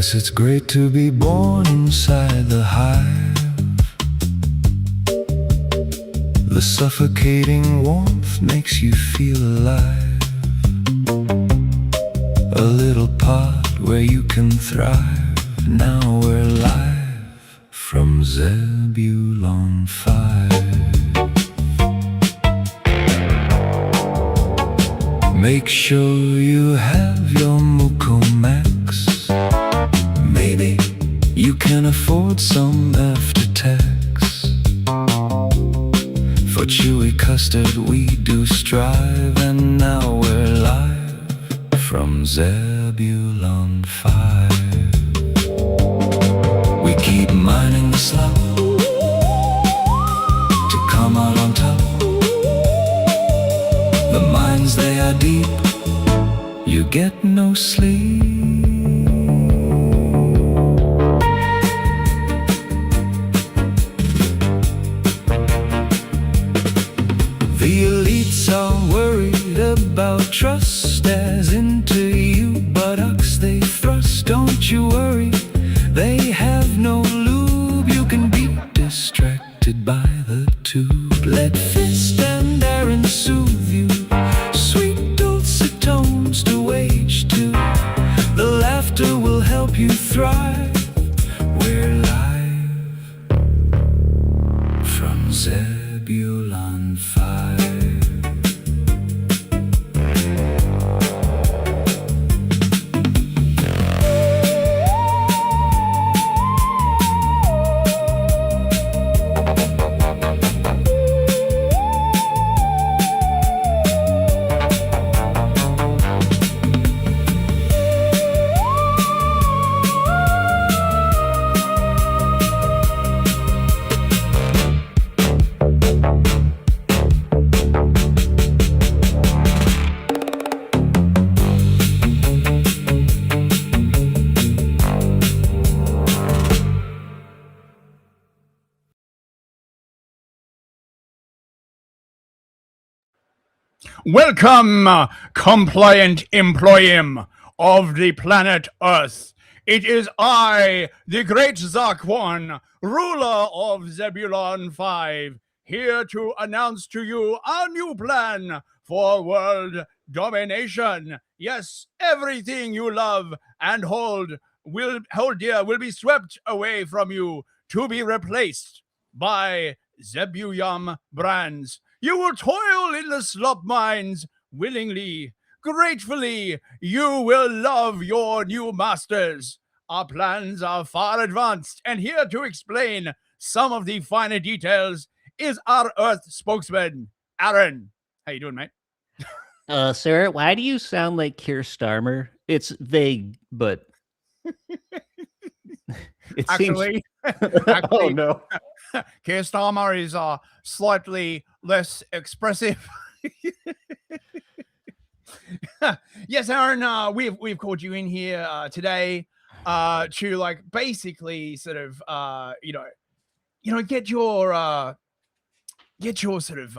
Yes, it's great to be born inside the hive. The suffocating warmth makes you feel alive. A little pot where you can thrive. Now we're live from Zebulon 5. Make sure you have your Mukomax. Maybe you can afford some after tax. For chewy custard we do strive. And now we're live from Zebulon 5. We keep mining the slop to come out on top. The mines, they are deep, you get no sleep. The elites are worried about trust, as into you buttocks they thrust. Don't you worry, they have no lube. You can be distracted by the tube. Let Fist and Aaron soothe you, sweet dulcet tones to wage to. The laughter will help you thrive. We're live from Zebulon 5. Welcome, compliant employee of the planet Earth. It is I, the great Zakwan, ruler of Zebulon 5, here to announce to you our new plan for world domination. Yes, everything you love and hold dear will be swept away from you to be replaced by Zebulon brands. You will toil in the slop mines willingly, gratefully. You will love your new masters. Our plans are far advanced, and here to explain some of the finer details is our Earth spokesman, Aaron. How you doing, mate? Sir, why do you sound like Keir Starmer? It's vague, but it Actually, seems... Oh no. Keir Starmer is slightly less expressive. Yes, Aaron, we've called you in here today to like basically sort of get your sort of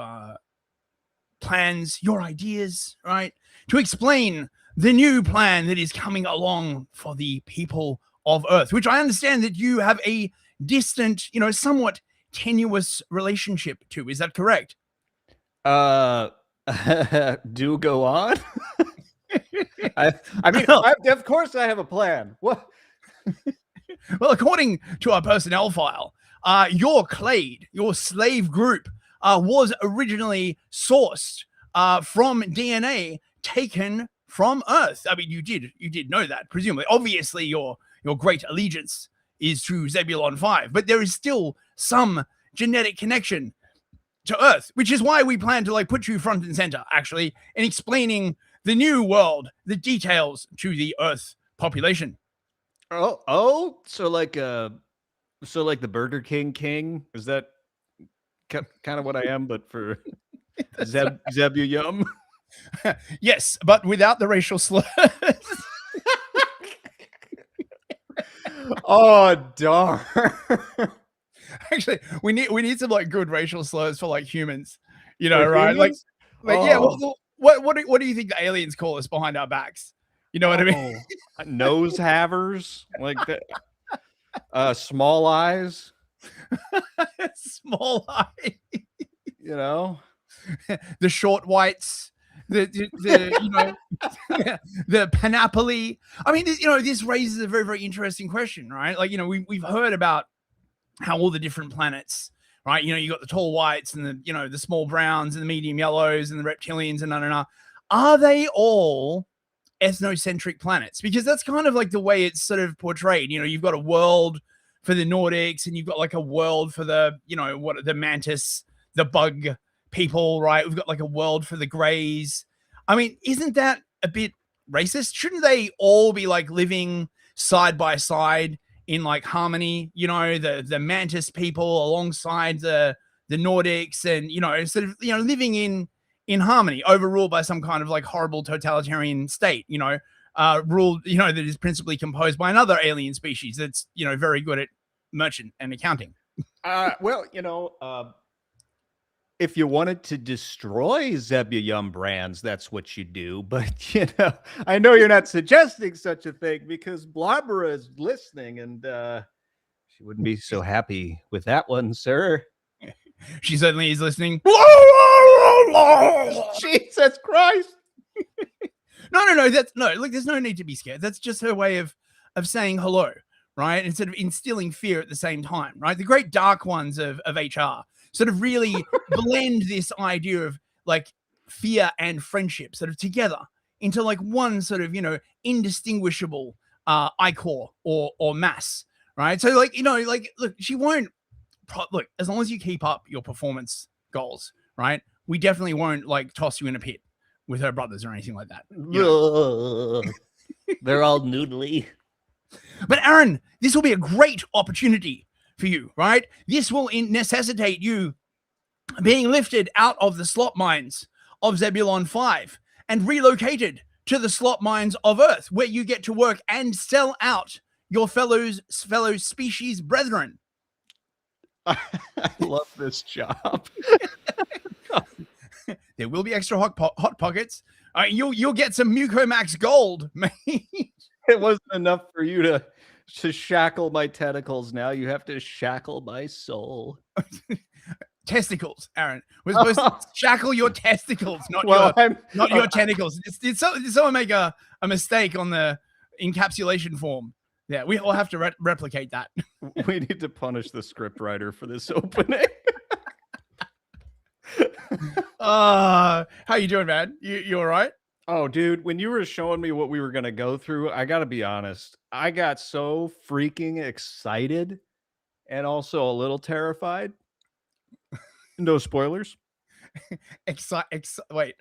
plans, your ideas, right? To explain the new plan that is coming along for the people of Earth, which I understand that you have a distant, somewhat tenuous relationship to. Is that correct? Do go on. I mean, of course I have a plan. What? Well, according to our personnel file, your clade, your slave group, was originally sourced from DNA taken from Earth. I mean, you did know that, presumably. Obviously, your great allegiance is to Zebulon 5, but there is still some genetic connection to Earth, which is why we plan to like put you front and center, actually, in explaining the new world, the details to the Earth population. So like the Burger King? Is that kind of what I am, but for Zebulon? Yes, but without the racial slurs. Oh darn. Actually, we need some like good racial slurs for like humans, For right? humans? Like yeah. What do you think the aliens call us behind our backs? You know what I mean? Nose havers, like the small eyes, Small eye, you know. the short whites, the you know, the panoply. I mean, you know, this raises a very, very interesting question, right? Like, you know, we've heard about how all the different planets, right? You know, you got the tall whites and the, you know, the small browns and the medium yellows and the reptilians and na. Are they all ethnocentric planets? Because that's kind of like the way it's sort of portrayed. You know, you've got a world for the Nordics and you've got like a world for the, you know, what the mantis, the bug people, right? We've got like a world for the greys. I mean, isn't that a bit racist? Shouldn't they all be like living side by side in like harmony? You know, the mantis people alongside the Nordics, and you know, sort of, you know, living in harmony, overruled by some kind of like horrible totalitarian state, you know, ruled, you know, that is principally composed by another alien species that's, you know, very good at merchant and accounting. Well, you know, if you wanted to destroy Zebulon brands, that's what you do. But, you know, I know you're not suggesting such a thing because Blabra is listening and she wouldn't be so happy with that one, sir. She certainly is listening. Jesus Christ. No. That's no, look, there's no need to be scared. That's just her way of saying hello, right? Instead of instilling fear at the same time, right? The great dark ones of HR sort of really blend this idea of like fear and friendship sort of together into like one sort of, you know, indistinguishable ichor or mass, right? So like, you know, like, look, she won't look, as long as you keep up your performance goals, right? We definitely won't like toss you in a pit with her brothers or anything like that. They're all noodly. But Aaron, this will be a great opportunity for you, right? This will necessitate you being lifted out of the slot mines of Zebulon 5 and relocated to the slot mines of Earth, where you get to work and sell out your fellow species brethren. I love this job. There will be extra hot pockets. You'll get some Mucomax gold, mate. It wasn't enough for you to shackle my tentacles. Now you have to shackle my soul. Testicles, Aaron. We're supposed to shackle your testicles, not your tentacles. Did someone make a mistake on the encapsulation form? Yeah, we all have to replicate that. We need to punish the scriptwriter for this opening. How you doing, man? You all right? Oh, dude, when you were showing me what we were going to go through, I got to be honest. I got so freaking excited and also a little terrified. No spoilers. Excitified?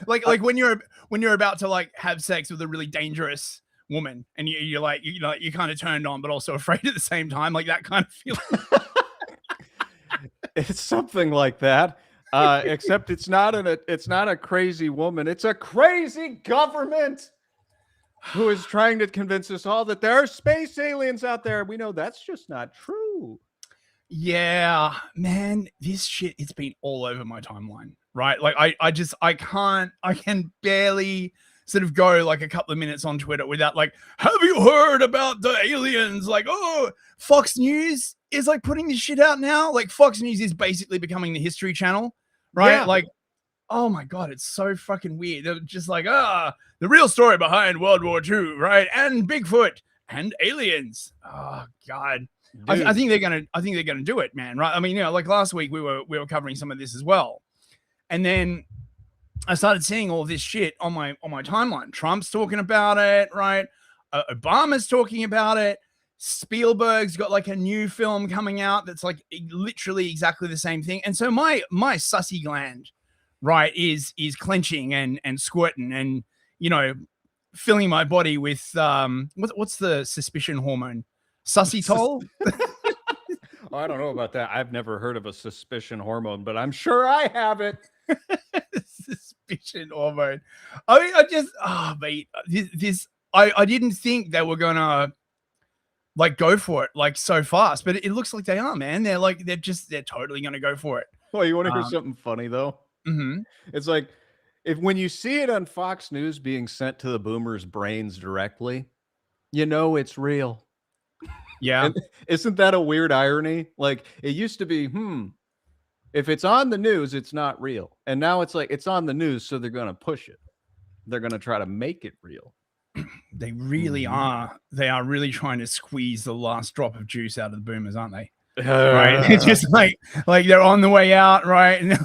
like when you're about to like have sex with a really dangerous woman and you're like, you know, you're kind of turned on but also afraid at the same time, like that kind of feeling. It's something like that. Except it's not a crazy woman. It's a crazy government who is trying to convince us all that there are space aliens out there. We know that's just not true. Yeah, man, this shit, it's been all over my timeline, right? Like I can barely sort of go like a couple of minutes on Twitter without like, have you heard about the aliens? Like, oh, Fox News is like putting this shit out now. Like Fox News is basically becoming the History Channel, right? Yeah. Like, oh my God, it's so fucking weird. They're just like, the real story behind World War II, right? And Bigfoot and aliens. Oh God. I think they're gonna do it, man. Right? I mean, you know, like last week we were covering some of this as well, and then I started seeing all this shit on my timeline. Trump's talking about it, right? Obama's talking about it. Spielberg's got like a new film coming out that's like literally exactly the same thing. And so my sussy gland, right, is clenching and squirting and, you know, filling my body with what's the suspicion hormone? Sussitol? Oh, I don't know about that. I've never heard of a suspicion hormone, but I'm sure I have it. Suspicion hormone. I mean, mate, I didn't think they were gonna like go for it like so fast, but it looks like they are, man. They're totally gonna go for it. Well, you want to hear something funny though? Mm-hmm. It's like, if when you see it on Fox News being sent to the boomers' brains directly, you know it's real. Yeah. And isn't that a weird irony? Like it used to be, if it's on the news, it's not real. And now it's like it's on the news, so they're going to push it. They're going to try to make it real. They really are. They are really trying to squeeze the last drop of juice out of the boomers, aren't they? Right? It's just like they're on the way out, right? And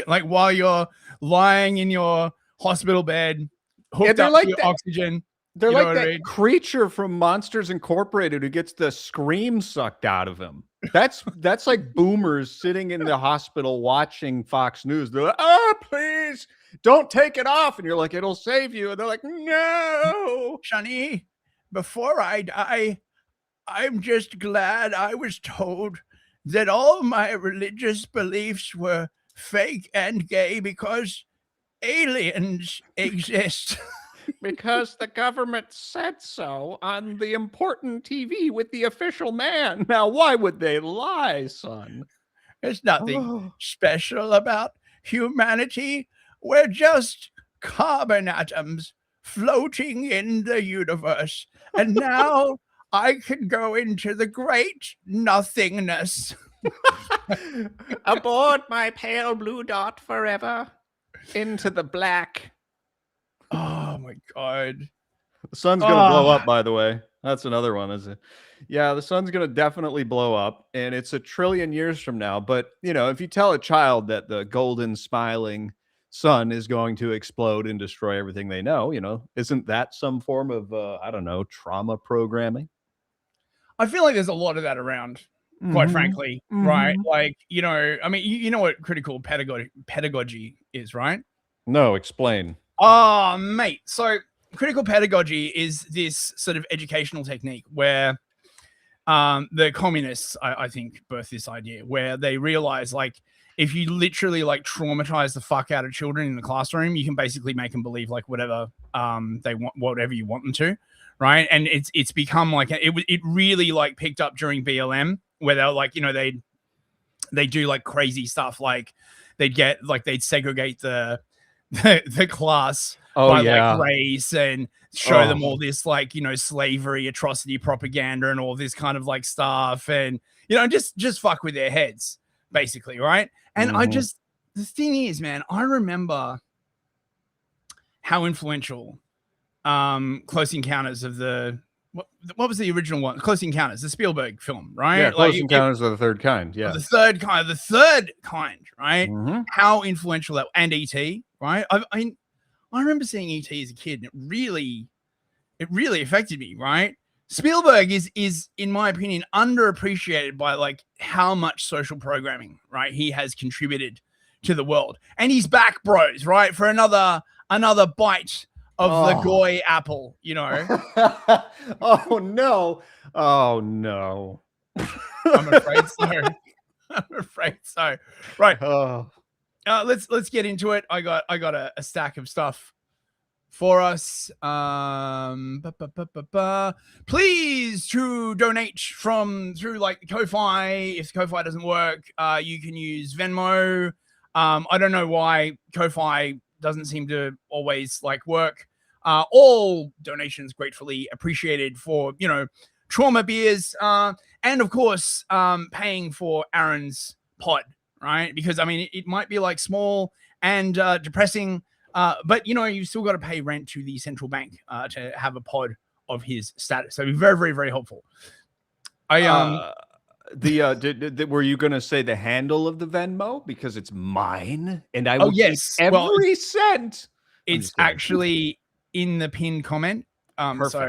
like while you're lying in your hospital bed, hooked up to your oxygen. They're like that creature from Monsters Incorporated who gets the scream sucked out of him. That's like boomers sitting in the hospital watching Fox News. They're like, "Oh, please don't take it off," and you're like, "It'll save you," and they're like, "No, Shani, before I die, I'm just glad I was told that all my religious beliefs were fake and gay because aliens exist." Because the government said so on the important TV with the official man. Now, why would they lie, son? There's nothing special about humanity. We're just carbon atoms floating in the universe. And now I can go into the great nothingness. Aboard my pale blue dot forever. Into the black. Oh my God. The sun's gonna blow up, by the way. That's another one, is it? Yeah, the sun's gonna definitely blow up, and it's 1 trillion years from now. But if you tell a child that the golden smiling sun is going to explode and destroy everything they know, isn't that some form of I don't know, trauma programming? I feel like there's a lot of that around, quite frankly, right? Like, I mean, you know what critical pedagogy is, right? No, explain. Oh, mate. So critical pedagogy is this sort of educational technique where the communists, I think, birthed this idea where they realize, like, if you literally like traumatize the fuck out of children in the classroom, you can basically make them believe like whatever they want, whatever you want them to, right? And it's become like it really like picked up during BLM where they're like, they do like crazy stuff, like they'd segregate the class by like race and show them all this like slavery atrocity propaganda and all this kind of like stuff, and just fuck with their heads basically, right? And the thing is, man, I remember how influential Close Encounters of the what was the original one? Close Encounters, the Spielberg film, right? Yeah, Close Encounters of the Third Kind. Yeah, the third kind, right? How influential that, and E.T., right? I remember seeing E.T. as a kid, and it really affected me, right? Spielberg is in my opinion underappreciated by like how much social programming, right, he has contributed to the world. And he's back, bros, right, for another bite of the goy apple, Oh no. I'm afraid so. Right. Let's get into it. I got a stack of stuff for us. Please to donate through like Ko-Fi. If Ko-Fi doesn't work, you can use Venmo. I don't know why Ko-Fi doesn't seem to always like work. All donations gratefully appreciated for trauma beers, and of course paying for Aaron's pod, right? Because I mean it might be like small and depressing, but you've still got to pay rent to the central bank to have a pod of his status. So it'd be very, very, very helpful. Were you going to say the handle of the Venmo, because it's mine and I will keep every cent? It's actually in the pinned comment. Perfect. So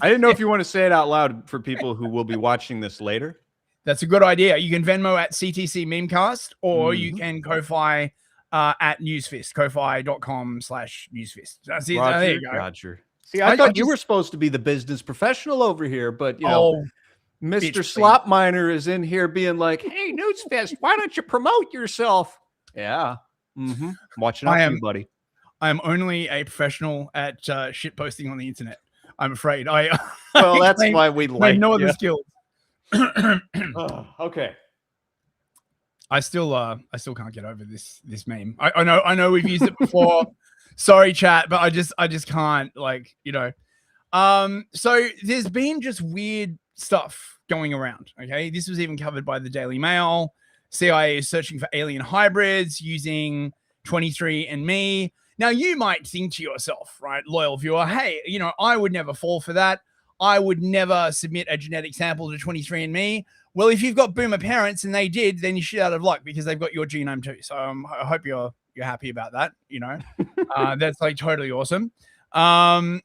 I didn't know if you want to say it out loud for people who will be watching this later. That's a good idea. You can Venmo at CTC Memecast, or you can Ko-Fi at Newsfist, kofi.com/Newsfist. That's it. There you go. Roger. See, I thought you were supposed to be the business professional over here, but Mr. Slop Miner is in here being like, "Hey, Newsfist, why don't you promote yourself?" Yeah. Watching out for you, buddy. I am only a professional at shit posting on the internet, I'm afraid. That's why we like no other skills. Okay. I still can't get over this meme. I know we've used it before. Sorry, chat, but I just can't, like, you know. So there's been just weird stuff going around. Okay, this was even covered by the Daily Mail. CIA is searching for alien hybrids using 23andMe. Now you might think to yourself, right, loyal viewer, hey, you know, I would never fall for that. I would never submit a genetic sample to 23andMe. Well, if you've got boomer parents and they did, then you're shit out of luck because they've got your genome too. So I hope you're happy about that. You know, that's like totally awesome. I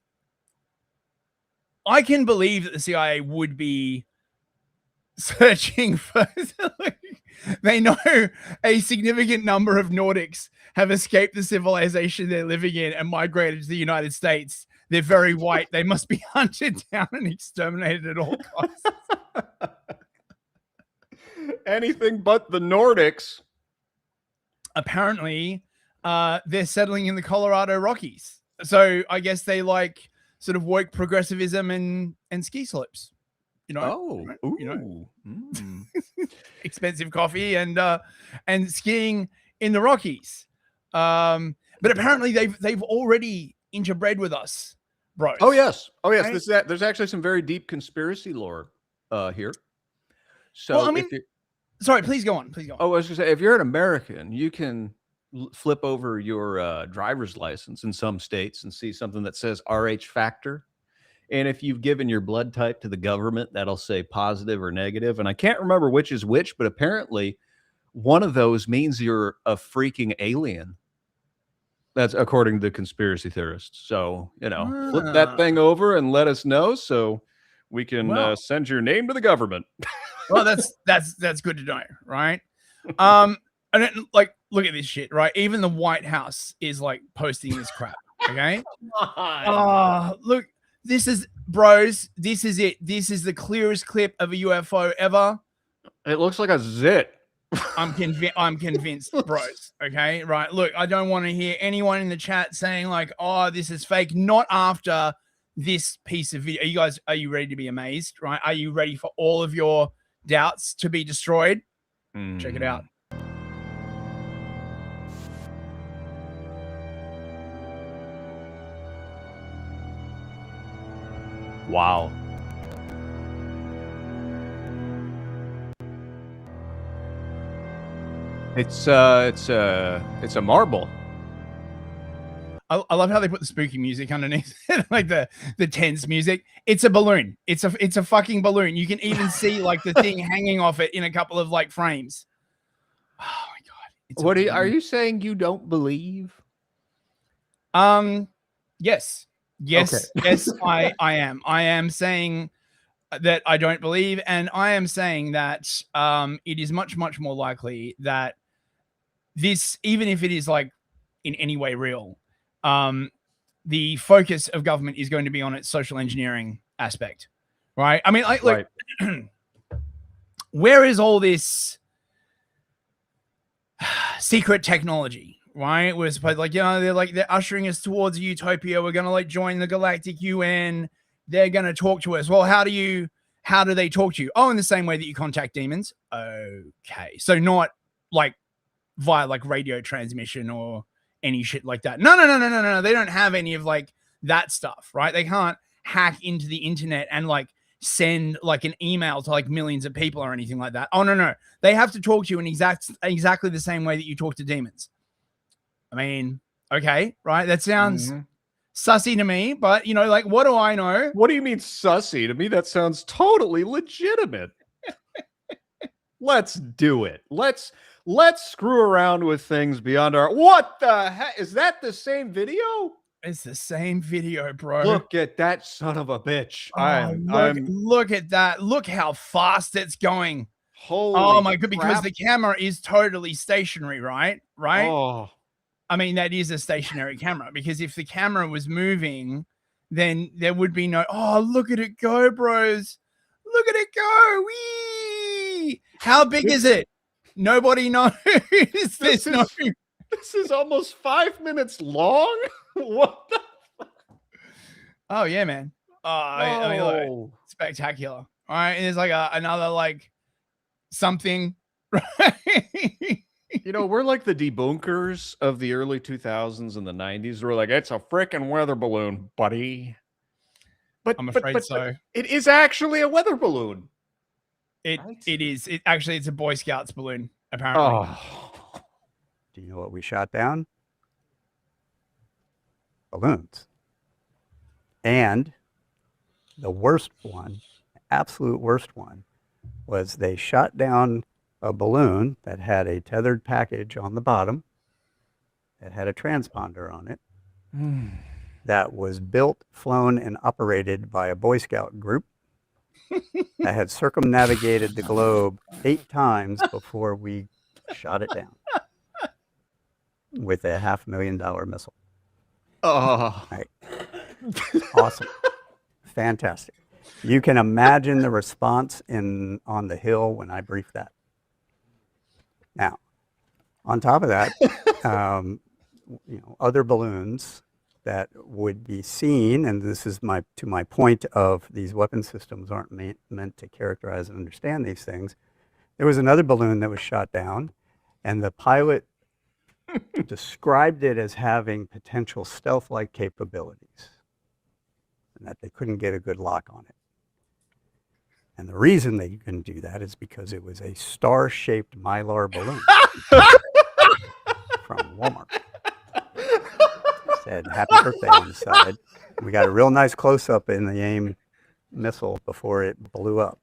can believe that the CIA would be searching for. They know a significant number of Nordics have escaped the civilization they're living in and migrated to the United States. They're very white. They must be hunted down and exterminated at all costs. Anything but the Nordics. Apparently, they're settling in the Colorado Rockies. So I guess they like sort of woke progressivism and ski slopes. You know, Oh, right? ooh. You know, expensive coffee and skiing in the Rockies. But apparently they've already interbred with us, bros. Oh yes. Right? There's actually some very deep conspiracy lore here. So Well, I mean, sorry, please go on. Please go on. Oh, I was gonna say, if you're an American, you can flip over your driver's license in some states and see something that says RH factor. And if you've given your blood type to the government, that'll say positive or negative. And I can't remember which is which, but apparently one of those means you're a freaking alien. That's according to conspiracy theorists. So, you know, flip that thing over and let us know so we can send your name to the government. Well, that's good to know, right? And then, like, look at this shit, right? Even the White House is like posting this crap. Okay. Look, this is, bros. This is it. This is the clearest clip of a UFO ever. It looks like a zit. I'm convinced, bros. Okay, right. Look, I don't want to hear anyone in the chat saying like, "Oh, this is fake." Not after this piece of video. Are you ready to be amazed? Right? Are you ready for all of your doubts to be destroyed? Check it out. Wow. It's a marble. I love how they put the spooky music underneath it, like the tense music. It's a balloon. It's a fucking balloon. You can even see like the thing hanging off it in a couple of like frames. Oh my god! Are you saying you don't believe? Yes, okay. Yes. I am. I am saying that I don't believe, and I am saying that it is much more likely that this, even if it is like in any way real, the focus of government is going to be on its social engineering aspect, right? I mean, like, where is all this secret technology, right? We're supposed, like, you know, they're ushering us towards a utopia. We're going to like join the galactic UN. They're going to talk to us. Well, how do they talk to you? Oh, in the same way that you contact demons. Okay. So not like via like radio transmission or any shit like that. No. They don't have any of like that stuff, right? They can't hack into the internet and like send like an email to like millions of people or anything like that. Oh, no. They have to talk to you in exactly the same way that you talk to demons. I mean, okay, right? That sounds sussy to me, but you know, like, what do I know? What do you mean sussy? To me, that sounds totally legitimate. Let's do it. Let's screw around with things beyond our. What the heck? Is that the same video? It's the same video, bro. Look at that son of a bitch. Look at that. Look how fast it's going. Holy my god, because the camera is totally stationary, right? Oh. I mean, that is a stationary camera, because if the camera was moving, then there would be no, look at it go, bros. Look at it go. Whee! How big is it? Nobody knows. This is almost 5 minutes long. What the fuck? Oh yeah, man. I mean, look, spectacular. All right, and there's like another like something You know, we're like the debunkers of the early 2000s and the 90s. We're like, it's a frickin' weather balloon, buddy. But I'm afraid so. it is actually a weather balloon. It Right? it is. It actually it's a Boy Scouts balloon, apparently. Oh, Do you know what we shot down? Balloons. And the worst one, absolute worst one, was they shot down a balloon that had a tethered package on the bottom that had a transponder on it that was built, flown, and operated by a Boy Scout group that had circumnavigated the globe 8 times before we shot it down with a $500,000 missile. oh. Right. Awesome. Fantastic. You can imagine the response on the Hill when I briefed that. Now, on top of that, other balloons that would be seen, and this is to my point of these weapon systems aren't meant to characterize and understand these things. There was another balloon that was shot down, and the pilot described it as having potential stealth-like capabilities, and that they couldn't get a good lock on it. And the reason they couldn't do that is because it was a star-shaped Mylar balloon from Walmart. It said "Happy Birthday" on the side. We got a real nice close-up in the AIM missile before it blew up.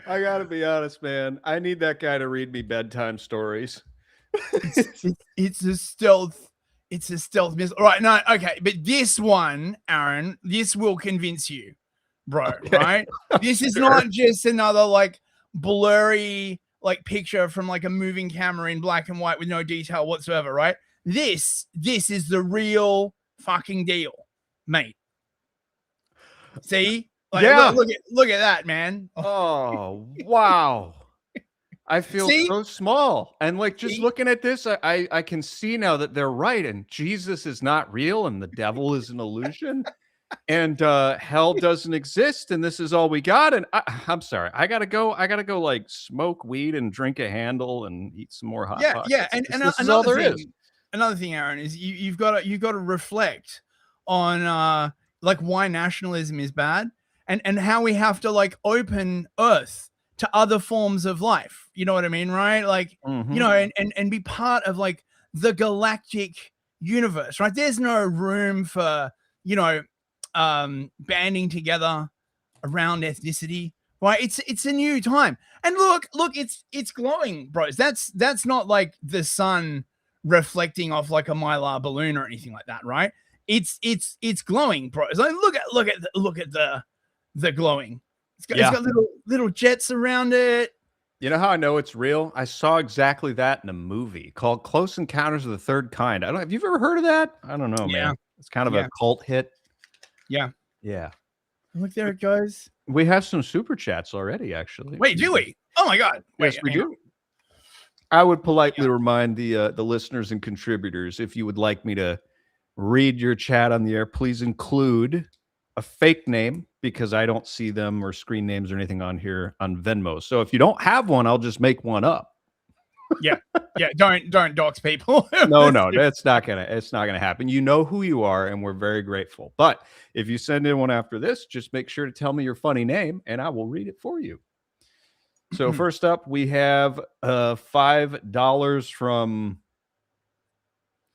I gotta be honest, man. I need that guy to read me bedtime stories. It's a stealth. It's a stealth missile. Right? No, okay, but this one, Aaron, this will convince you, bro. Okay. Right? This is not just another like blurry like picture from like a moving camera in black and white with no detail whatsoever. Right? This is the real fucking deal, mate. See? Like, yeah. Look at that, man. Oh, wow. I feel so small. And like just looking at this, I can see now that they're right. And Jesus is not real and the devil is an illusion. And hell doesn't exist. And this is all we got. And I'm sorry. I gotta go like smoke weed and drink a handle and eat some more hot pockets. Yeah. And another thing, Aaron, is you've got to reflect on like why nationalism is bad and how we have to like open Earth to other forms of life. You know what I mean? Right? Like, you know, and be part of like the galactic universe, right? There's no room for, you know, banding together around ethnicity, right? It's a new time. And look, it's glowing, bros. That's not like the sun reflecting off like a Mylar balloon or anything like that, right? It's glowing, bros. Like, look at the glowing. It's got little jets around it. You know how I know it's real? I saw exactly that in a movie called Close Encounters of the Third Kind. Have you ever heard of that? I don't know, man. It's kind of a cult hit. Yeah. Look, there it goes. We have some super chats already, actually. Wait, do we? Oh my God. Yes, we do. I would politely remind the listeners and contributors, if you would like me to read your chat on the air, please include a fake name because I don't see them or screen names or anything on here on Venmo. So if you don't have one, I'll just make one up. Yeah. Don't dox people. No, it's not gonna happen. You know who you are, and we're very grateful. But if you send in one after this, just make sure to tell me your funny name, and I will read it for you. So first up, we have $5 from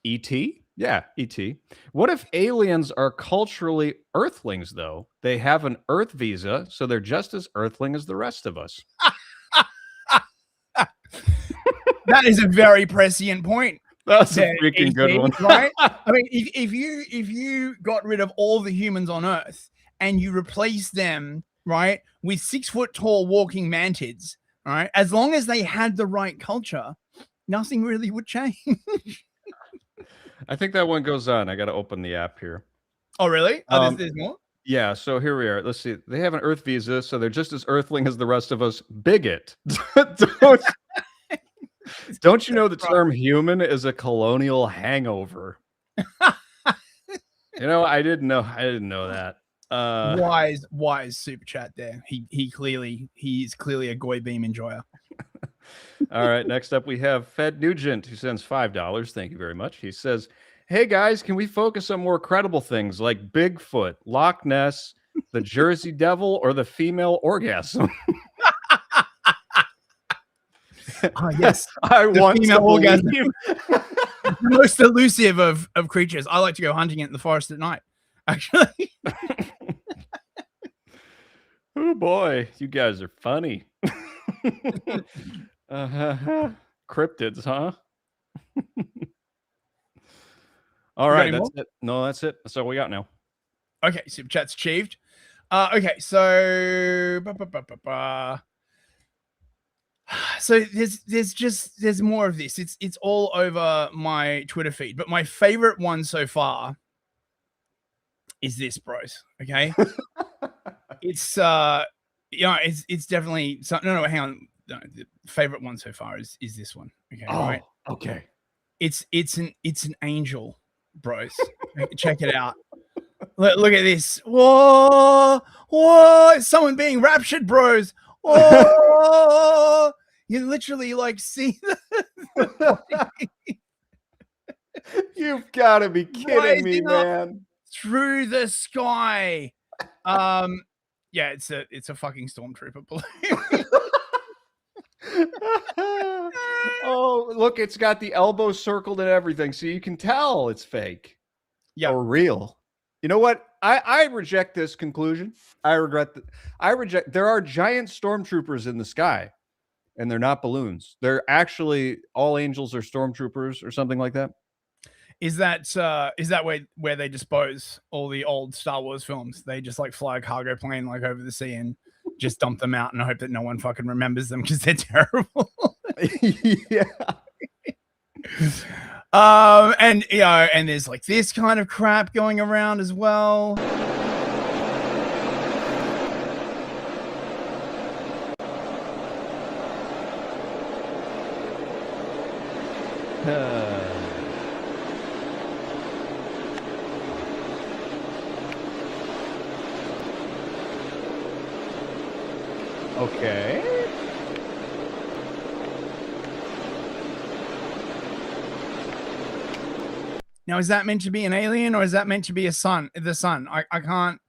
E.T. Yeah, E.T. What if aliens are culturally Earthlings, though? They have an Earth visa, so they're just as Earthling as the rest of us. That is a very prescient point. That's a freaking good one, right? I mean, if you got rid of all the humans on Earth and you replace them, right, with 6 foot tall walking mantids, right, as long as they had the right culture, nothing really would change. I think that one goes on. I got to open the app here. Oh, really? Oh, there's more? Yeah, so here we are. Let's see. They have an Earth visa, so they're just as Earthling as the rest of us. Bigot. Don't you know the term human is a colonial hangover? You know, I didn't know that. Wise super chat there. He is clearly a Goy Beam enjoyer. All right. Next up, we have Fed Nugent, who sends $5. Thank you very much. He says, "Hey guys, can we focus on more credible things like Bigfoot, Loch Ness, the Jersey Devil, or the female orgasm?" Yes, I want to orgasm. believe. The most elusive of creatures. I like to go hunting it in the forest at night. Actually, Oh boy, you guys are funny. Cryptids, huh? All right, that's it. No, that's it. That's all we got now. Okay, super chat's achieved. Okay, so so there's more of this. It's all over my Twitter feed, but my favorite one so far is this, bros. Okay, it's it's definitely no, hang on. No, the favorite one so far is this one. Okay, right? Okay. It's an angel, bros. Check it out. Look at this. Whoa, it's someone being raptured, bros. Whoa, you literally like see the You've got to be kidding me, man. Through the sky. Yeah, it's a fucking stormtrooper balloon. Oh, look, it's got the elbow circled and everything, so you can tell it's fake. Yeah, or real. You know what? I reject this conclusion. I reject. There are giant stormtroopers in the sky, and they're not balloons. They're actually all angels are stormtroopers or something like that. Is that where they dispose all the old Star Wars films? They just like fly a cargo plane like over the sea and just dump them out and hope that no one fucking remembers them because they're terrible. Yeah. And and there's like this kind of crap going around as well. Okay. Now, is that meant to be an alien or is that meant to be the sun? I can't.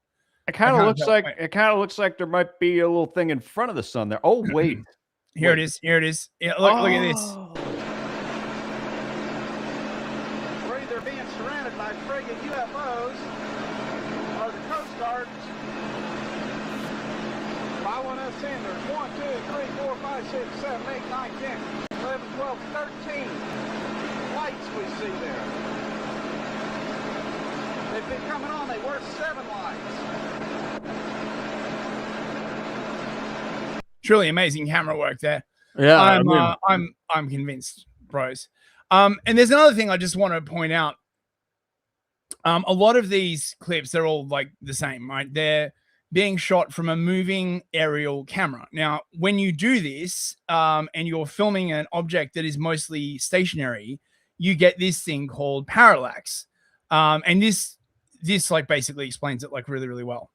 It kind of looks like there might be a little thing in front of the sun there. Oh wait, Here it is. Yeah, look at this. We're either being surrounded by friggin' UFOs or the Coast Guard. If I want us in, there's 1, 2, 3, 4, 5, 6, 7, 8, 9, 10, 11, 12, 13 lights we see there. They've been coming on. They were 7 lights. Truly amazing camera work there. yeah. I'm convinced, bros. And there's another thing I just want to point out. A lot of these clips, they're all like the same, right? They're being shot from a moving aerial camera. Now, when you do this, and you're filming an object that is mostly stationary, you get this thing called parallax. And this like basically explains it like really, really well.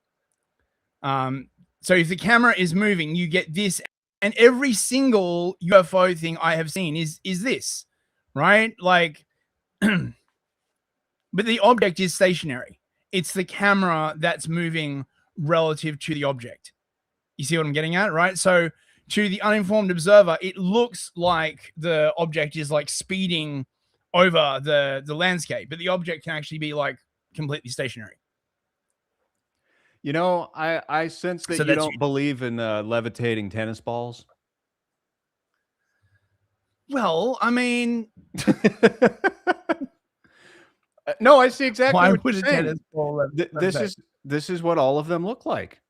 So if the camera is moving, you get this, and every single UFO thing I have seen is this, right? Like, but the object is stationary. It's the camera that's moving relative to the object. You see what I'm getting at, right? So to the uninformed observer, it looks like the object is like speeding over the landscape, but the object can actually be like completely stationary. You know, I sense that you don't believe in levitating tennis balls. Well, I mean, no, I see exactly why what would you're a saying. tennis ball This is what all of them look like.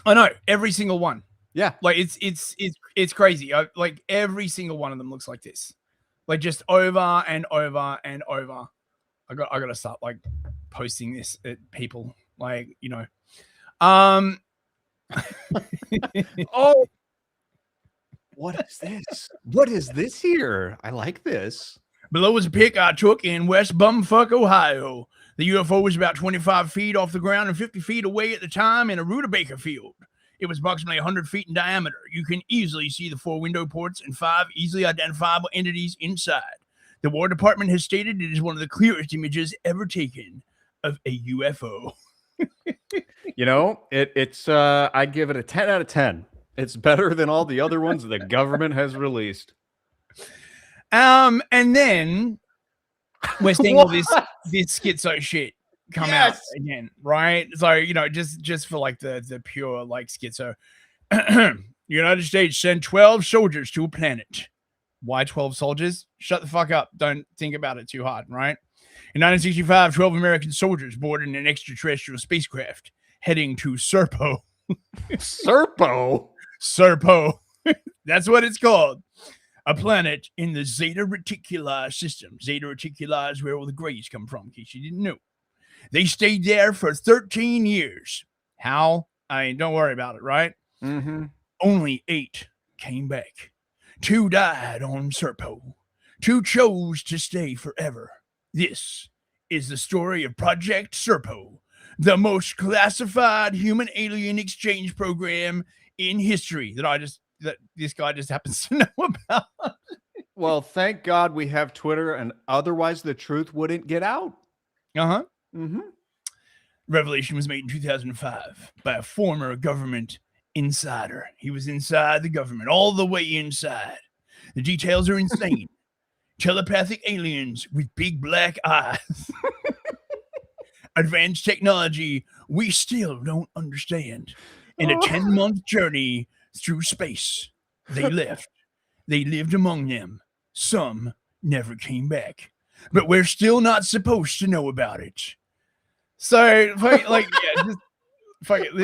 I know, every single one. Yeah, like it's crazy. Like every single one of them looks like this, like just over and over and over. I gotta start like posting this at people, like, you know. Oh, what is this? What is this here? I like this. Below is a pic I took in West Bumfuck, Ohio. The UFO was about 25 feet off the ground and 50 feet away at the time in a Rutabaga field. It was approximately 100 feet in diameter. You can easily see the 4 window ports and 5 easily identifiable entities inside. The War Department has stated it is one of the clearest images ever taken of a UFO. You know, it's I give it a 10 out of 10. It's better than all the other ones the government has released. And then we're seeing all this schizo shit come out again, right? So, you know, just for like the pure like schizo. United States sent 12 soldiers to a planet. Why 12 soldiers? Shut the fuck up. Don't think about it too hard, right? In 1965, 12 American soldiers boarded an extraterrestrial spacecraft heading to Serpo. Serpo? Serpo. That's what it's called. A planet in the Zeta Reticuli system. Zeta Reticuli is where all the grays come from, in case you didn't know. They stayed there for 13 years. How? I mean, don't worry about it, right? Mm-hmm. Only 8 came back. 2 died on Serpo. 2 chose to stay forever. This is the story of Project Serpo, the most classified human-alien exchange program in history that this guy just happens to know about. Well, thank God we have Twitter, and otherwise the truth wouldn't get out. Uh-huh. Mm-hmm. Revelation was made in 2005 by a former government insider. He was inside the government, all the way inside. The details are insane. Telepathic aliens with big black eyes. Advanced technology we still don't understand. In a 10-month journey through space, they left. They lived among them. Some never came back. But we're still not supposed to know about it. So, like, yeah, just fuck it.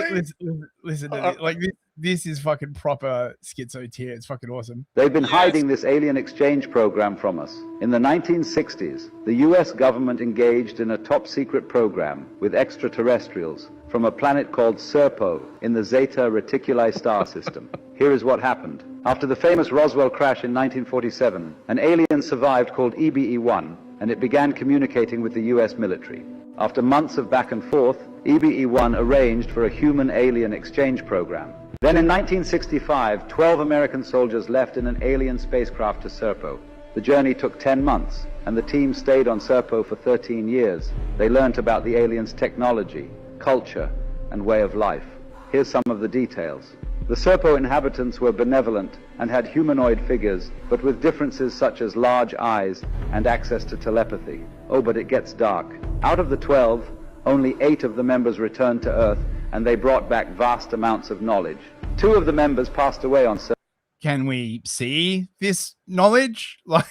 Listen to this. Like, this is fucking proper schizo tier. It's fucking awesome. They've been hiding this alien exchange program from us. In the 1960s, the US government engaged in a top-secret program with extraterrestrials from a planet called Serpo in the Zeta Reticuli star system. Here is what happened. After the famous Roswell crash in 1947, an alien survived called EBE-1, and it began communicating with the US military. After months of back and forth, EBE-1 arranged for a human-alien exchange program. Then in 1965, 12 American soldiers left in an alien spacecraft to Serpo. The journey took 10 months, and the team stayed on Serpo for 13 years. They learnt about the aliens' technology, culture, and way of life. Here's some of the details. The Serpo inhabitants were benevolent and had humanoid figures, but with differences such as large eyes and access to telepathy. Oh, but it gets dark. Out of the 12, only 8 of the members returned to Earth, and they brought back vast amounts of knowledge. 2 of the members passed away on Serpo. Can we see this knowledge? Like,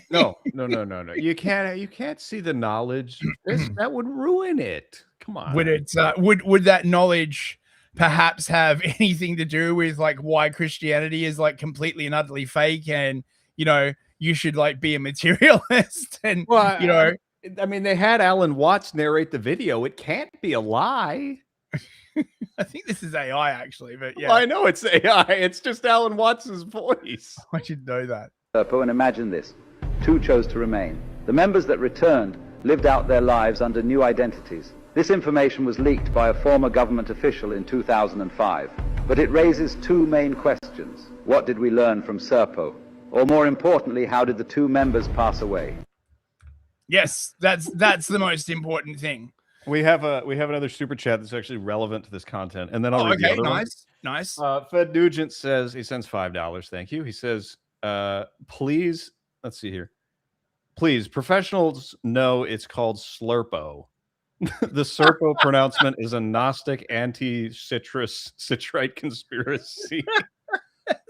No. You can't see the knowledge. That would ruin it. Come on. would it? Would that knowledge perhaps have anything to do with like why Christianity is like completely and utterly fake, and you know you should like be a materialist, and Well, you know? I mean, they had Alan Watts narrate the video. It can't be a lie. I think this is AI actually, but yeah, Well, I know it's AI. It's just Alan Watts' voice. I should know that. And imagine this. 2 chose to remain. The members that returned lived out their lives under new identities. This information was leaked by a former government official in 2005. But it raises 2 main questions. What did we learn from Serpo? Or more importantly, how did the 2 members pass away? Yes, that's the most important thing. We have another super chat that's actually relevant to this content, and then I'll read the other one. Nice. Fed Nugent says he sends $5. Thank you. He says, please, let's see here. Please, professionals know it's called Slurpo. The Serpo pronouncement is a Gnostic anti-citrite conspiracy.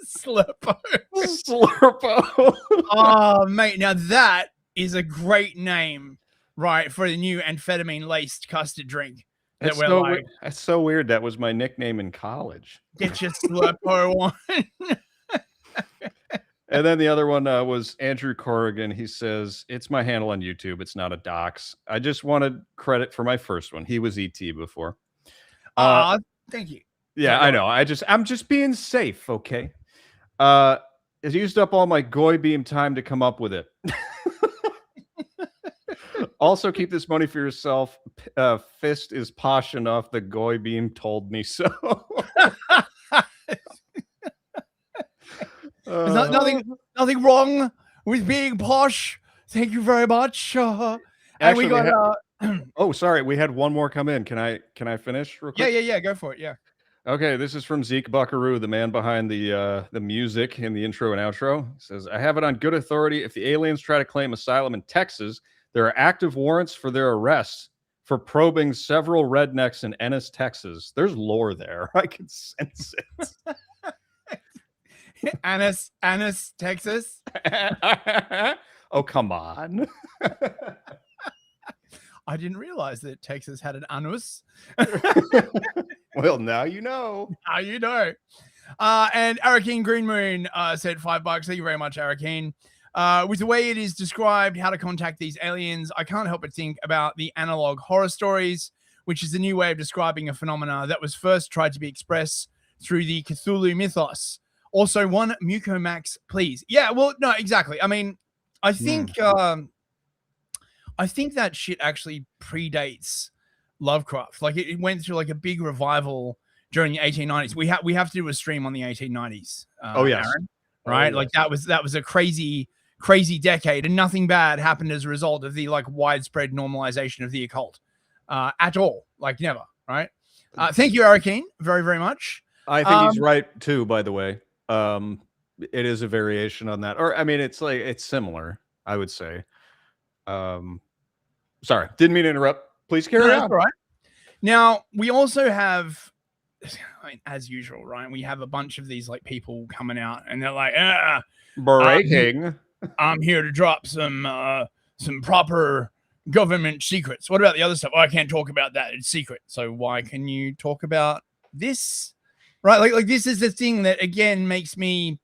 Slurpo. Slurpo. Oh, mate, now that is a great name, right, for the new amphetamine-laced custard drink that That's we're so like. That's so weird. That was my nickname in college. Get your Slurpo on. And then the other one was Andrew Corrigan. He says, it's my handle on YouTube. It's not a dox. I just wanted credit for my first one. He was ET before. Thank you. Yeah, I know. I'm just being safe, okay? It used up all my Goy Beam time to come up with it. Also, keep this money for yourself. fist is posh enough. The Goy Beam told me so. There's nothing wrong with being posh. Thank you very much. And Actually, we got oh, sorry, we had one more come in. Can I finish real quick? yeah, go for it. Yeah. Okay, this is from Zeke Buckaroo, the man behind the music in the intro and outro. He says, I have it on good authority. If the aliens try to claim asylum in Texas, there are active warrants for their arrest for probing several rednecks in Ennis, Texas. There's lore there. I can sense it. Annis, Texas. Oh, come on. I didn't realize that Texas had an anus. Well, now you know. Now you know. And Arakeen Green Moon said $5. Thank you very much, Arakeen. With the way it is described, how to contact these aliens, I can't help but think about the analog horror stories, which is a new way of describing a phenomena that was first tried to be expressed through the Cthulhu mythos. Also, one Mucomax, please. Yeah, well, no, exactly. I mean, I think that shit actually predates Lovecraft. Like it went through like a big revival during the 1890s. We have to do a stream on the 1890s. Oh yes, Aaron, right? Oh, like yes. that was a crazy decade, and nothing bad happened as a result of the like widespread normalization of the occult at all. Like never, right? Thank you, Arakeen, very very much. I think he's right too. By the way, it is a variation on that, or I mean, it's similar. I would say. Sorry, didn't mean to interrupt. Please carry on. All right. Now we also have, I mean, as usual, right? We have a bunch of these like people coming out, and they're like, breaking. I'm here to drop some proper government secrets. What about the other stuff? Oh, I can't talk about that. It's secret. So why can you talk about this? Right? Like this is the thing that again makes me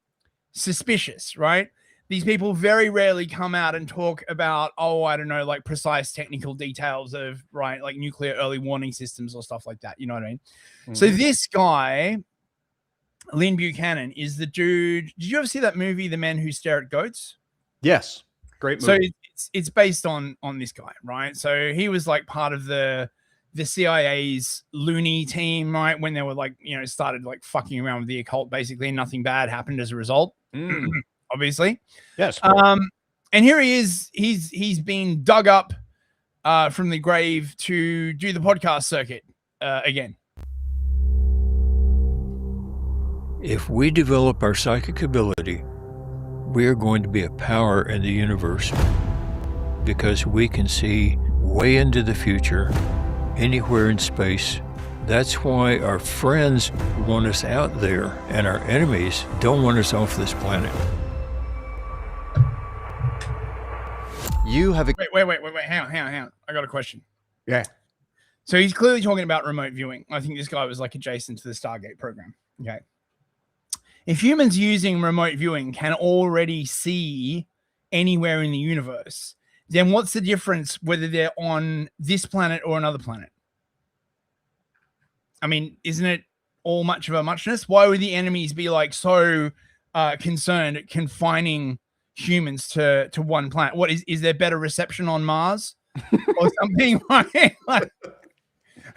suspicious, right? These people very rarely come out and talk about, oh, I don't know, like precise technical details of, right, like nuclear early warning systems or stuff like that. You know what I mean? Mm-hmm. So this guy, Lynn Buchanan, is the dude. Did you ever see that movie, The Men Who Stare at Goats? Yes. Great movie. So it's based on this guy, right? So he was like part of the CIA's loony team, right? When they were like, you know, started like fucking around with the occult, basically, and nothing bad happened as a result. Obviously. Yes. And here he is. He's been dug up from the grave to do the podcast circuit again. If we develop our psychic ability, we are going to be a power in the universe because we can see way into the future, anywhere in space. That's why our friends want us out there and our enemies don't want us off this planet. You have wait, hang on. I got a question. Yeah. So he's clearly talking about remote viewing. I think this guy was like adjacent to the Stargate program. Okay. If humans using remote viewing can already see anywhere in the universe, then what's the difference whether they're on this planet or another planet? I mean, isn't it all much of a muchness? Why would the enemies be like so concerned at confining humans to one planet? What is there better reception on Mars or something? Like,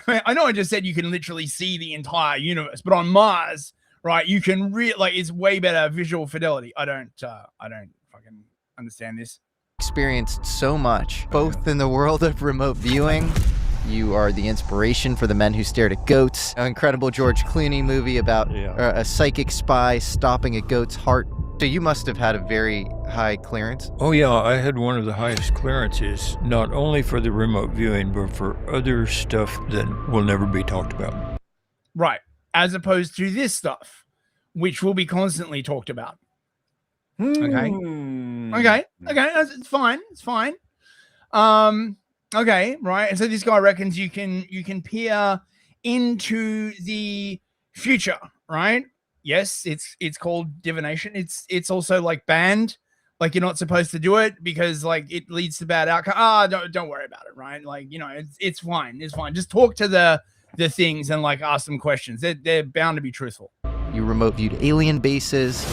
I know I just said you can literally see the entire universe, but on Mars, right, you can like it's way better visual fidelity. I don't fucking understand this. Experienced so much, both in the world of remote viewing. You are the inspiration for The Men Who Stared at Goats, an incredible George Clooney movie about a psychic spy stopping a goat's heart. So you must have had a very high clearance. Oh yeah, I had one of the highest clearances, not only for the remote viewing, but for other stuff that will never be talked about. Right. As opposed to this stuff, which will be constantly talked about. Okay. It's fine. Okay, right. And so this guy reckons you can peer into the future, right? Yes, it's called divination. It's also like banned. Like you're not supposed to do it because like it leads to bad outcome. Don't worry about it, right? Like, you know, it's fine. It's fine. Just talk to the things and like ask them questions. They're bound to be truthful. You remote viewed alien bases.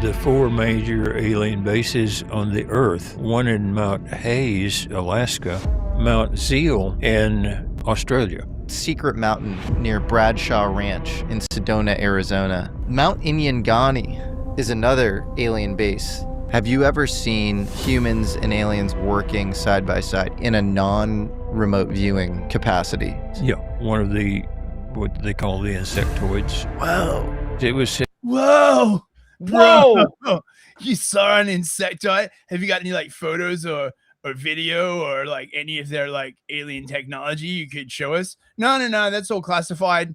The 4 major alien bases on the Earth, one in Mount Hayes, Alaska, Mount Zeal in Australia. Secret mountain near Bradshaw Ranch in Sedona, Arizona. Mount Inyangani is another alien base. Have you ever seen humans and aliens working side by side in a non-remote viewing capacity? Yeah, one of the, what they call the insectoids. Whoa. It was Whoa! Whoa! Bro, you saw an insectoid? Have you got any like photos or video or like any of their like alien technology you could show us? No, that's all classified.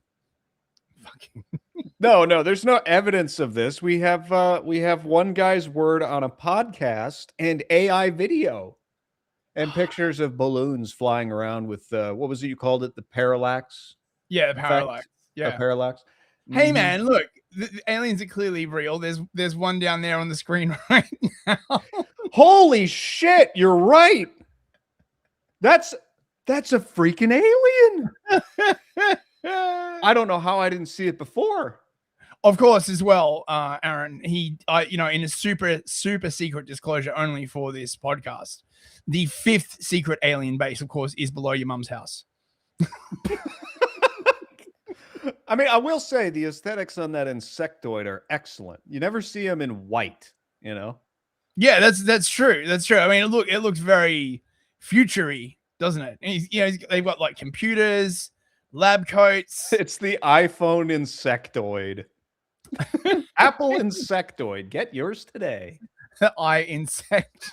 Fucking No, there's no evidence of this. We have one guy's word on a podcast and AI video and pictures of balloons flying around with what was it you called it? The parallax? yeah, effect? parallax. A Yeah. parallax. Hey Mhm. man, look, the aliens are clearly real. There's one down there on the screen right now. Holy shit, you're right. That's a freaking alien. I don't know how I didn't see it before. Of course, as well, Aaron, he, in a super secret disclosure only for this podcast, the 5th secret alien base, of course, is below your mum's house. I mean, I will say the aesthetics on that insectoid are excellent. You never see them in white, you know? Yeah, that's true. That's true. I mean, it looks very future-y, doesn't it? And they've got like computers, lab coats. It's the iPhone insectoid. Apple insectoid. Get yours today. Eye insect.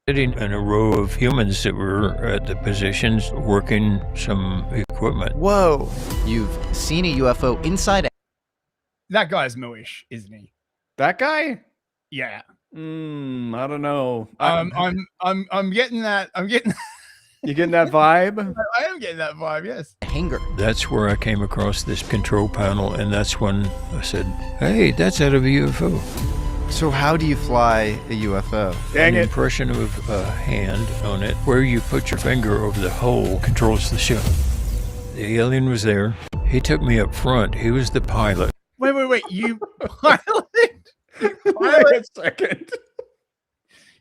sitting in a row of humans that were at the positions working some equipment. Whoa. You've seen a UFO inside a... That guy's mooish, isn't he? That guy? Yeah. I don't know. I'm getting that. You getting that vibe? I am getting that vibe. Yes. hangar. That's where I came across this control panel, and that's when I said, hey, that's out of a UFO. So how do you fly a UFO? Dang An it. impression of a hand on it. Where you put your finger over the hole controls the ship. The alien was there. He took me up front. He was the pilot. Wait. You pilot? Wait a second.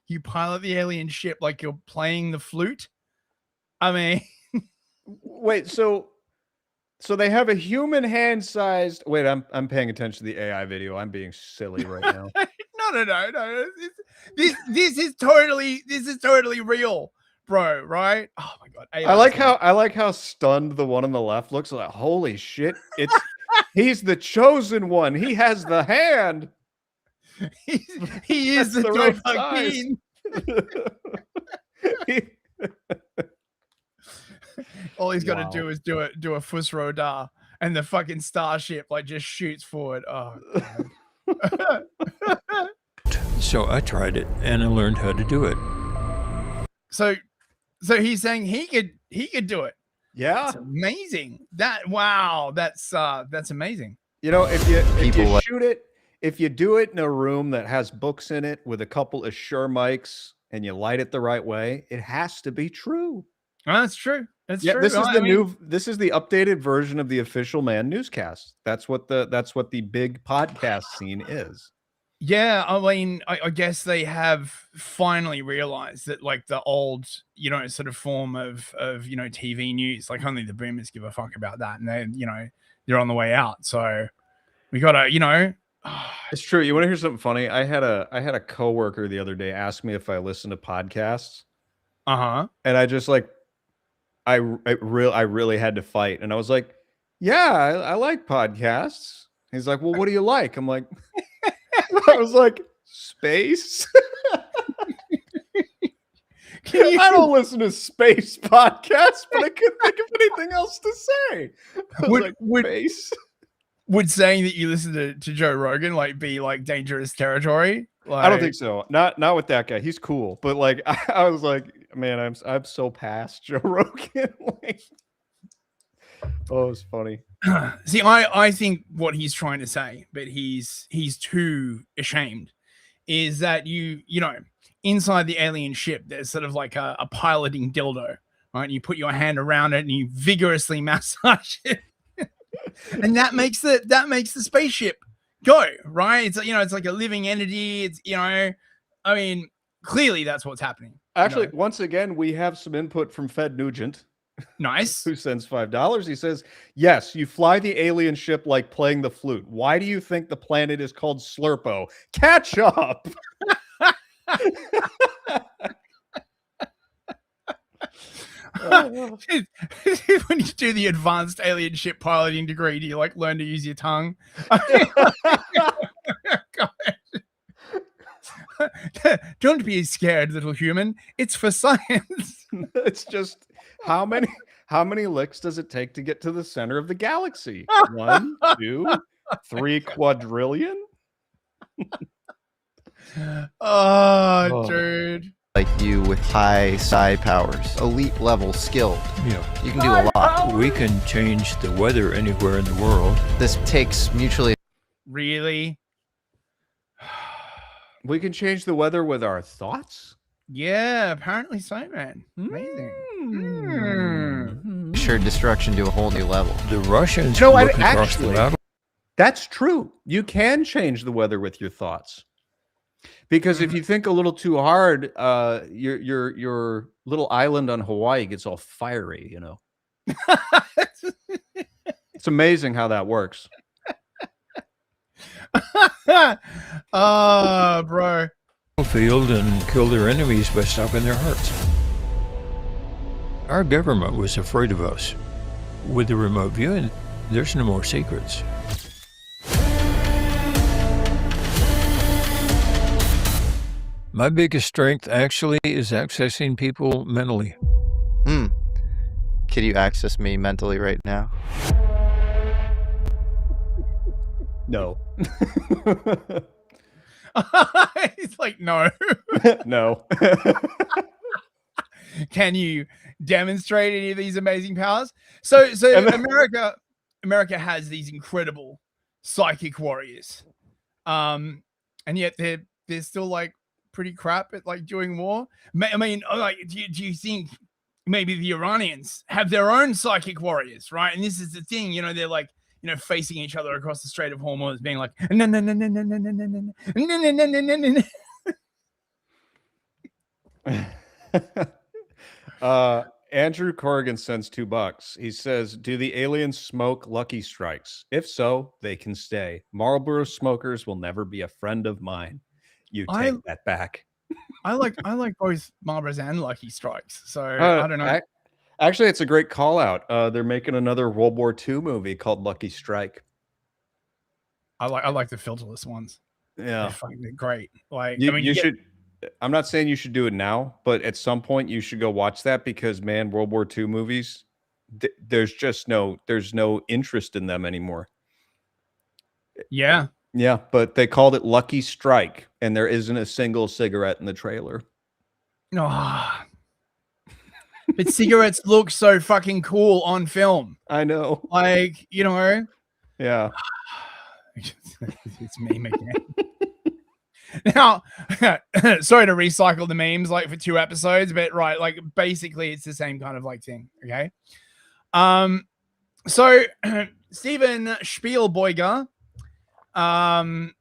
You pilot the alien ship like you're playing the flute? I mean... Wait, so they have a human hand-sized... Wait, I'm paying attention to the AI video. I'm being silly right now. No. This is totally real, bro. Right? Oh my god. I like how stunned the one on the left looks. Like, holy shit! He's the chosen one. He has the hand. He is the That's the right size. All he's got to Wow. do is do a fuss rodar, and the fucking starship like just shoots forward. Oh, God. So I tried it, and I learned how to do it. So he's saying he could do it. Yeah. That's amazing. That's amazing. You know, if you People like- shoot it, if you do it in a room that has books in it with a couple of Shure mics and you light it the right way, it has to be true. Oh, that's true. That's Yeah, true. this is I mean, this is the updated version of the Official Man newscast. That's what the big podcast scene is. Yeah, I mean, I guess they have finally realized that like the old, sort of form of TV news, like only the boomers give a fuck about that, and they're on the way out. So we gotta, It's true. You want to hear something funny? I had a coworker the other day ask me if I listen to podcasts, and I just like, I really had to fight, and I was like, yeah, I like podcasts. He's like, well, what do you like? I'm like, I was like, space. I don't listen to space podcasts, but I couldn't think of anything else to say. I was like, space. Would saying that you listen to Joe Rogan like be like dangerous territory? Like, I don't think so. Not with that guy. He's cool, but like I was like, man, I'm so past Joe Rogan. Like, oh, it's funny. See, I think what he's trying to say, but he's too ashamed, is that inside the alien ship there's sort of like a piloting dildo, right? And you put your hand around it and you vigorously massage it. And that makes the spaceship go, right? It's it's like a living entity. It's I mean, clearly that's what's happening. Actually, once again, we have some input from Fed Nugent. Nice. Who sends $5. He says, yes, you fly the alien ship like playing the flute. Why do you think the planet is called Slurpo? Catch up. When you do the advanced alien ship piloting degree, do you like learn to use your tongue? Don't be scared, little human. It's for science. It's just how many licks does it take to get to the center of the galaxy? 1, 2, 3 quadrillion? Oh, dude. Like you with high psi powers, elite level skilled. Yeah. You can do a lot. We can change the weather anywhere in the world. This takes mutually. Really? We can change the weather with our thoughts? Yeah, apparently so, man. Amazing. Assured destruction to a whole new level. The Russians No, look across actually, the battle. that's true. You can change the weather with your thoughts. Because if you think a little too hard, your little island on Hawaii gets all fiery, you know. It's amazing how that works. Oh, bro. Field and kill their enemies by stopping their hearts. Our government was afraid of us. With the remote viewing, there's no more secrets. My biggest strength actually is accessing people mentally. Can you access me mentally right now? No. It's like, no. No. Can you demonstrate any of these amazing powers? So America has these incredible psychic warriors. And yet they're still like pretty crap at like doing war. I mean, like, do you think maybe the Iranians have their own psychic warriors, right? And this is the thing, you know, they're like, you know, facing each other across the Strait of Hormuz, being like, no. Andrew Corrigan sends $2. He says, do the aliens smoke Lucky Strikes? If so, they can stay. Marlboro smokers will never be a friend of mine. You take that back. I like both Marlboros and Lucky Strikes. So I don't know. Actually, it's a great call out. They're making another World War II movie called Lucky Strike. I like the filterless ones. Yeah, they're great. Like, you should. I'm not saying you should do it now, but at some point you should go watch that because, man, World War II movies, there's no interest in them anymore. Yeah. Yeah, but they called it Lucky Strike, and there isn't a single cigarette in the trailer. Oh. But cigarettes look so fucking cool on film. I know. Like, you know. Yeah. It's meme again. Now, sorry to recycle the memes like for 2 episodes, but right, like basically it's the same kind of like thing. Okay. So Steven Spielberg, Hive,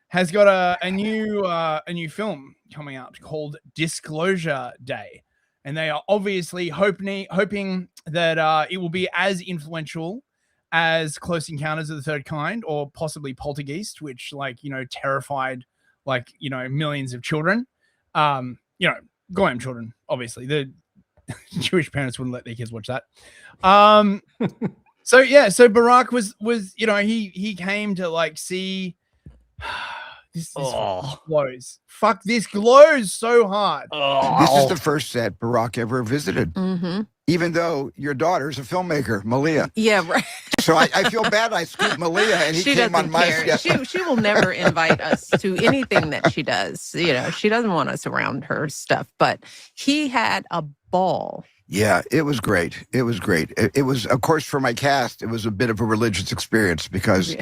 has got a new film coming out called Disclosure Day. And they are obviously hoping that it will be as influential as Close Encounters of the Third Kind or possibly Poltergeist, which, like, you know, terrified, like, you know, millions of children. You know, Goyim children, obviously. The Jewish parents wouldn't let their kids watch that. So Barack was you know, he came to like see this glows. Fuck, this glows so hard. This is the first set Barack ever visited. Mm-hmm. Even though your daughter's a filmmaker, Malia. Yeah, right. So I feel bad I scooped Malia and he came on my schedule. She will never invite us to anything that she does. You know, she doesn't want us around her stuff, but he had a ball. Yeah, it was great. It was great. It was, of course, for my cast, it was a bit of a religious experience because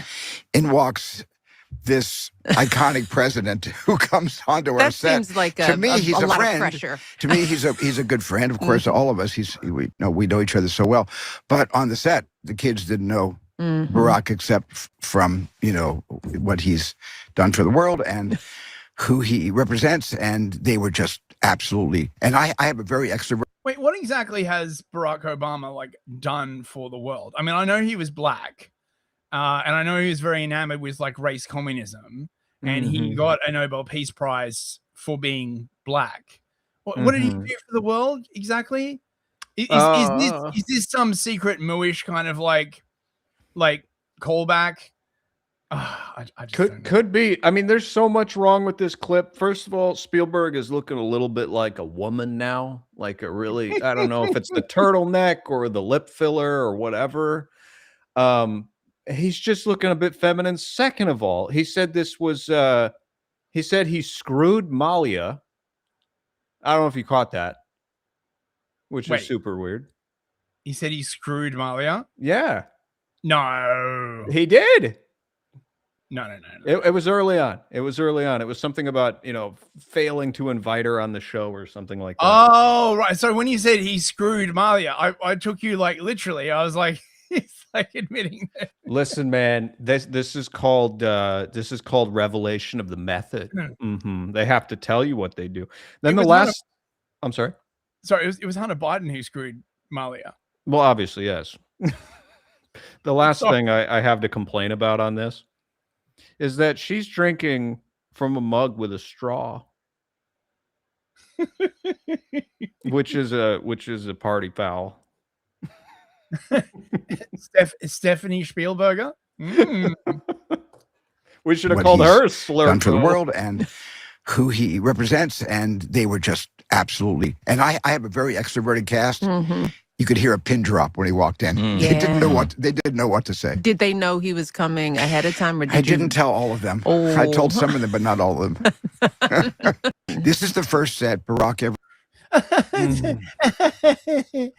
in walks this iconic president who comes onto our set. That seems like to me, he's a lot friend. Of pressure. To me, he's a good friend. Of course, all of us. We know each other so well. But on the set, the kids didn't know Barack except from, you know, what he's done for the world and who he represents, and they were just absolutely. And I have a very extrovert. Wait, what exactly has Barack Obama like done for the world? I mean, I know he was black, and I know he was very enamored with like race communism, and he got a Nobel Peace Prize for being black. What did he do for the world exactly? Is this some secret mooish kind of like callback? I just Could be. I mean, there's so much wrong with this clip. First of all, Spielberg is looking a little bit like a woman now, like a really, I don't know if it's the turtleneck or the lip filler or whatever. He's just looking a bit feminine. Second of all, he said this was, he said he screwed Malia. I don't know if you caught that, which is super weird. He said he screwed Malia? Yeah. No. He did. No. It was early on. It was something about, failing to invite her on the show or something like that. Oh, right. So when you said he screwed Malia, I took you like literally. I was like, he's like admitting that. Listen, man, this is called revelation of the method. They have to tell you what they do. Then I'm sorry. Sorry, it was Hunter Biden who screwed Malia. Well, obviously, yes. The last thing I have to complain about on this is that she's drinking from a mug with a straw, which is a party foul. Stephanie Spielberger. We should have called her Slurp done for the world and who he represents, and they were just absolutely. And I have a very extroverted cast. You could hear a pin drop when he walked in. They didn't know what to say. Did they know he was coming ahead of time, or I didn't tell all of them. Oh. I told some of them, but not all of them. This is the first set Barack ever.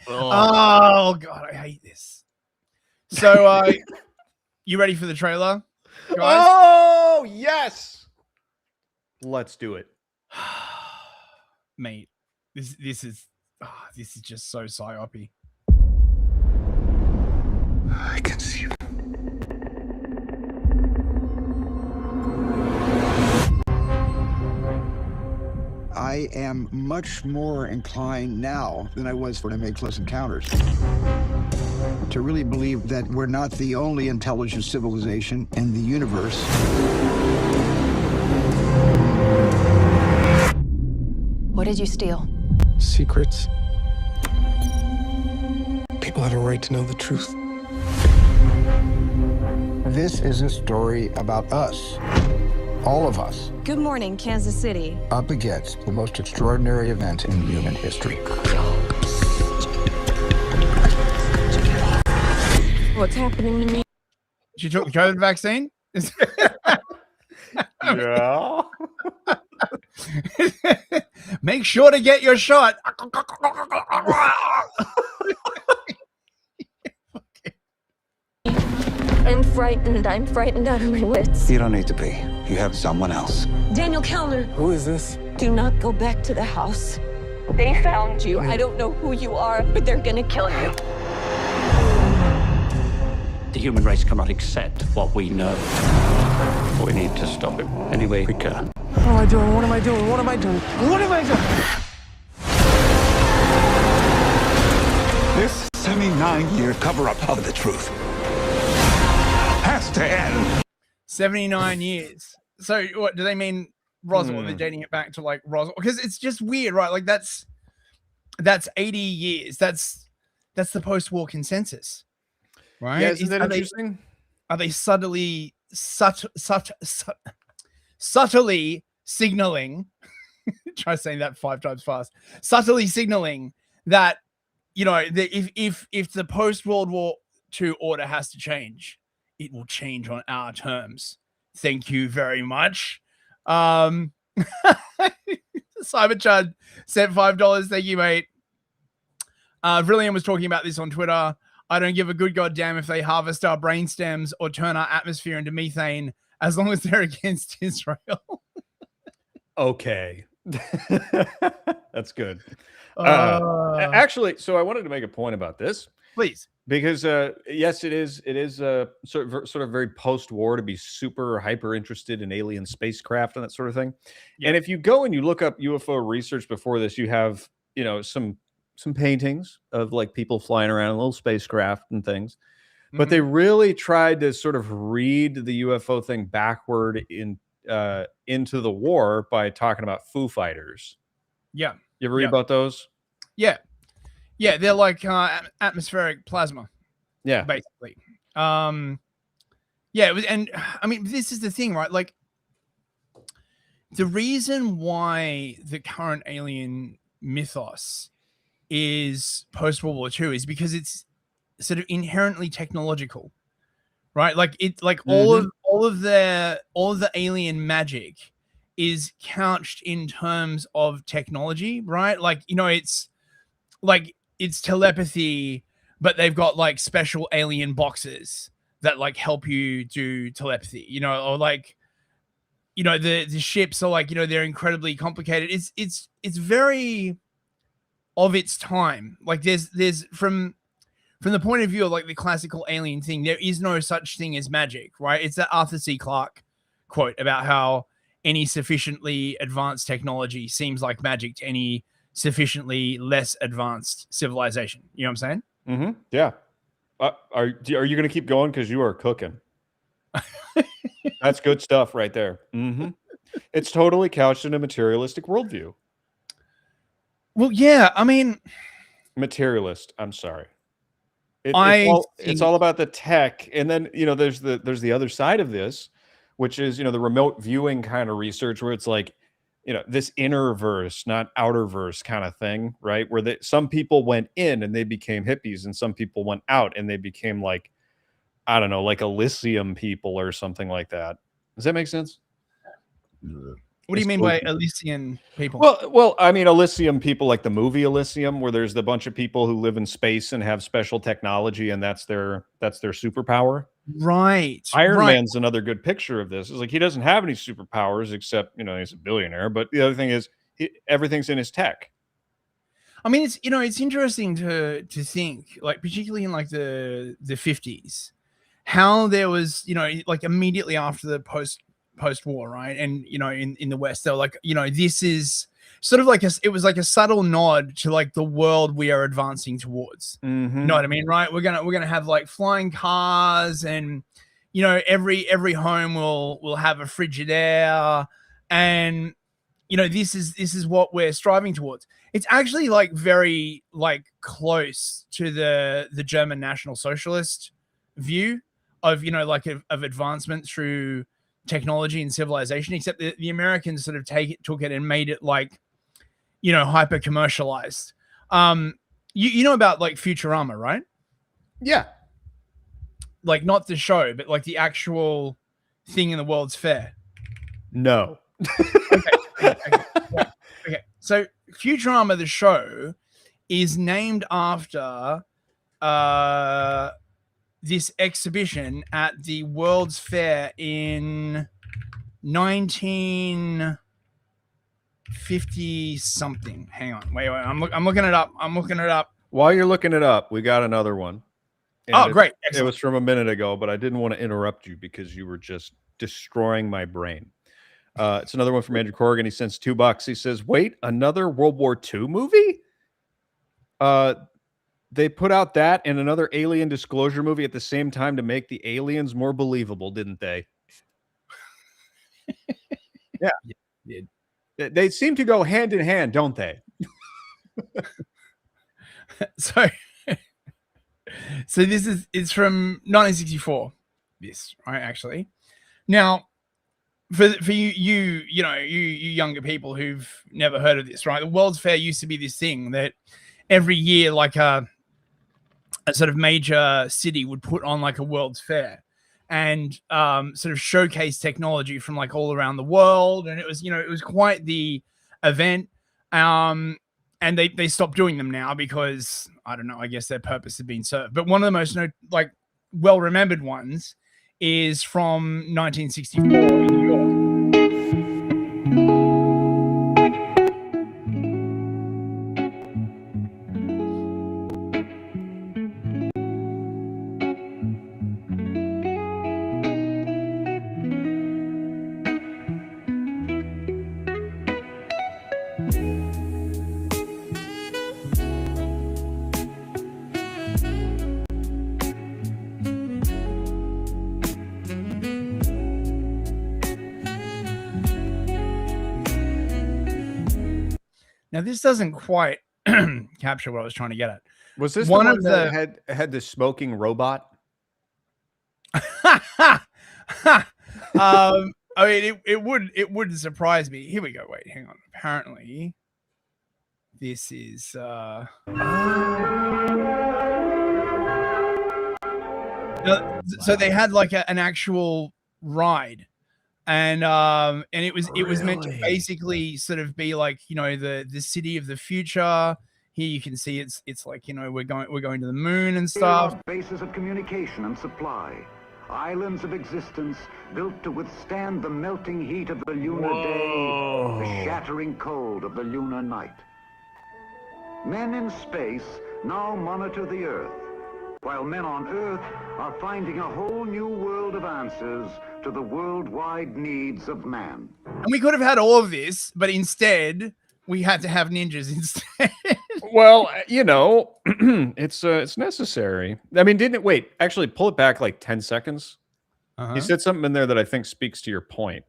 Oh God, I hate this. So, you ready for the trailer, guys? Oh yes, let's do it, mate. This is just so psyopy. I can see you. I am much more inclined now than I was when I made Close Encounters to really believe that we're not the only intelligent civilization in the universe. What did you steal? Secrets. People have a right to know the truth. This is a story about us. All of us. Good morning, Kansas City. Up against the most extraordinary event in human history. What's happening to me? She took the COVID vaccine? Yeah. Make sure to get your shot. I'm frightened. I'm frightened out of my wits. You don't need to be. You have someone else. Daniel Kellner. Who is this? Do not go back to the house. They found you. I don't know who you are, but they're gonna kill you. The human race cannot accept what we know. We need to stop it any way we can. What am I doing? What am I doing? What am I doing? What am I doing? This 79-year cover-up of the truth has to end. 79 years. So what do they mean? Roswell? They're dating it back to like Roswell, because it's just weird, right? Like that's 80 years. That's the post-war consensus, right? Yeah, isn't that interesting? Are they subtly signaling? Try saying that 5 times fast. Subtly signaling that if the post-World War II order has to change, it will change on our terms. Thank you very much. Cyberchud sent $5. Thank you, mate. Vrillian was talking about this on Twitter. I don't give a good goddamn if they harvest our brain stems or turn our atmosphere into methane, as long as they're against Israel. Okay. That's good. Actually, so I wanted to make a point about this. Please. Because yes, it is. It is sort of very post-war to be super hyper interested in alien spacecraft and that sort of thing. Yeah. And if you go and you look up UFO research before this, you have some paintings of like people flying around in little spacecraft and things. But they really tried to sort of read the UFO thing backward into the war by talking about Foo Fighters. Yeah. You ever read about those? Yeah. Yeah, they're like atmospheric plasma. Yeah. Basically. Yeah, it was, and I mean, this is the thing, right? Like, the reason why the current alien mythos is post World War II is because it's sort of inherently technological, right? Like it's like all of the alien magic is couched in terms of technology, right? Like, you know, it's telepathy, but they've got like special alien boxes that like help you do telepathy, you know, or like, you know, the ships are like, you know, they're incredibly complicated. It's very of its time. Like there's from the point of view of like the classical alien thing, there is no such thing as magic, right? It's that Arthur C. Clarke quote about how any sufficiently advanced technology seems like magic to any sufficiently less advanced civilization. You know what I'm saying? Yeah. Are you going to keep going? Because you are cooking. That's good stuff right there. It's totally couched in a materialistic worldview. Well, yeah, I mean, materialist. I'm sorry. It's all about the tech, and then you know there's the other side of this, which is the remote viewing kind of research where it's like this inner verse, not outer verse kind of thing, right? Where some people went in and they became hippies, and some people went out and they became like, I don't know, like Elysium people or something like that. Does that make sense? What do you mean by Elysian people? Well, I mean Elysium people like the movie Elysium, where there's the bunch of people who live in space and have special technology, and that's their superpower. Right. Iron Man's another good picture of this. It's like he doesn't have any superpowers except he's a billionaire. But the other thing is everything's in his tech. I mean, it's interesting to think, like particularly in like the 50s, how there was like immediately after the post-war, right? And in the West, they're like, this is sort of like it was like a subtle nod to like the world we are advancing towards. You know what I mean, right? We're gonna have like flying cars, and every home will have a Frigidaire, and this is what we're striving towards. It's actually like very like close to the German National Socialist view of of advancement through technology and civilization, except the Americans sort of took it and made it like hyper commercialized. You know about like Futurama, right? Yeah. Like not the show, but like the actual thing in the World's Fair. No. Okay. So Futurama, the show, is named after this exhibition at the World's Fair in 1950 something. Hang on, wait. I'm looking it up. While you're looking it up, we got another one. And great! Excellent. It was from a minute ago, but I didn't want to interrupt you because you were just destroying my brain. It's another one from Andrew Corrigan. He sends $2. He says, "Wait, another World War II movie?" They put out that and another alien disclosure movie at the same time to make the aliens more believable, didn't they? Yeah. They seem to go hand in hand, don't they? So it's from 1964. This, right, actually. Now, for you younger people who've never heard of this, right? The World's Fair used to be this thing that every year, like a sort of major city would put on like a World's Fair and sort of showcase technology from like all around the world. And it was, it was quite the event. And they stopped doing them now because, I don't know, I guess their purpose had been served. But one of the most well-remembered ones is from 1964 in New York. Now this doesn't quite capture what I was trying to get at. Was this One the one of that had the smoking robot? I mean, it wouldn't surprise me. Here we go. Wait, hang on. Apparently, this is so they had like an actual ride, and it was meant to basically sort of be like, you know, the city of the future. Here you can see it's like, you know, we're going to the moon and stuff. Bases of communication and supply. Islands of existence built to withstand the melting heat of the lunar day, the shattering cold of the lunar night. Men in space now monitor the Earth, while men on Earth are finding a whole new world of answers to the worldwide needs of man. And we could have had all of this, but instead we had to have ninjas instead. Well, you know, it's necessary. I mean, didn't it? Wait, actually, pull it back like 10 seconds. He said something in there that I think speaks to your point.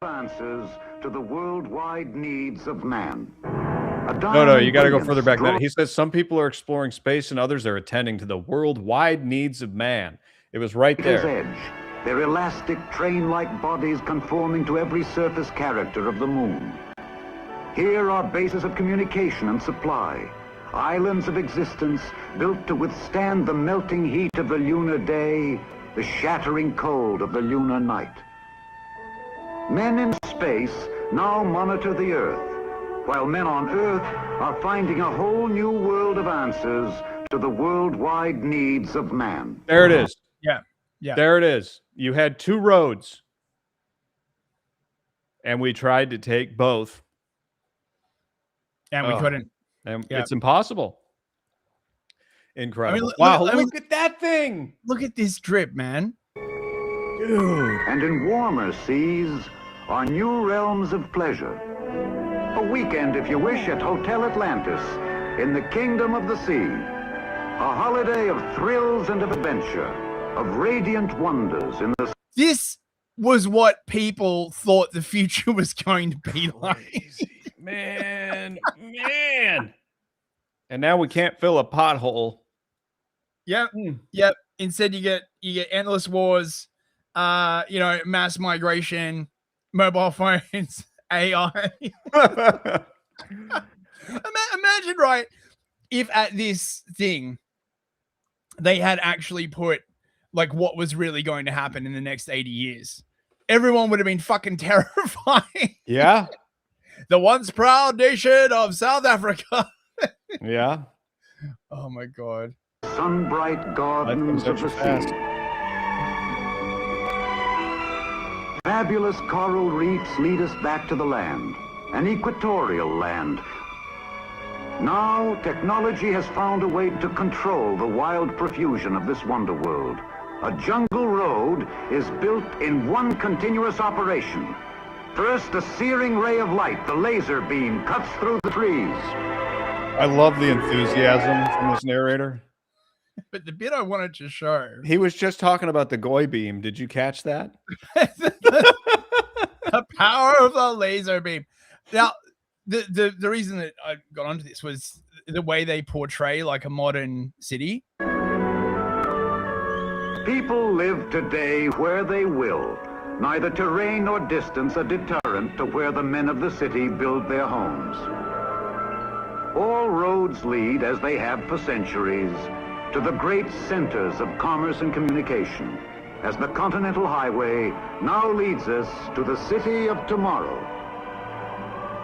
Answers to the worldwide needs of man. No, you got to go further back than that. He says some people are exploring space and others are attending to the worldwide needs of man. It was right there. Edge, their elastic train-like bodies conforming to every surface character of the moon. Here are bases of communication and supply, islands of existence built to withstand the melting heat of the lunar day, the shattering cold of the lunar night. Men in space now monitor the Earth, while men on Earth are finding a whole new world of answers to the worldwide needs of man. There it is. Yeah. There it is. You had two roads, and we tried to take both. And we couldn't. And it's impossible. Incredible. I mean, Look at that thing. Look at this drip, man. Dude. And in warmer seas are new realms of pleasure. A weekend, if you wish, at Hotel Atlantis in the Kingdom of the Sea. A holiday of thrills and of adventure, of radiant wonders in the... This was what people thought the future was going to be like. Man. And now we can't fill a pothole. Yep. Instead, you get endless wars, you know, mass migration, mobile phones, AI. Imagine, right, if at this thing they had actually put like what was really going to happen in the next 80 years. Everyone would have been fucking terrified. Yeah. The once proud nation of South Africa. Yeah. Oh my God. Sunbright gardens of the sea. Fabulous coral reefs lead us back to the land, an equatorial land. Now, technology has found a way to control the wild profusion of this wonder world. A jungle road is built in one continuous operation. First, a searing ray of light, the laser beam, cuts through the trees. I love the enthusiasm from this narrator. But the bit I wanted to show... He was just talking about the Goy beam. Did you catch that? The power of the laser beam. Now, the reason that I got onto this was the way they portray like a modern city. People live today where they will. Neither terrain nor distance a deterrent to where the men of the city build their homes. All roads lead, as they have for centuries, to the great centers of commerce and communication, as the Continental Highway now leads us to the city of tomorrow.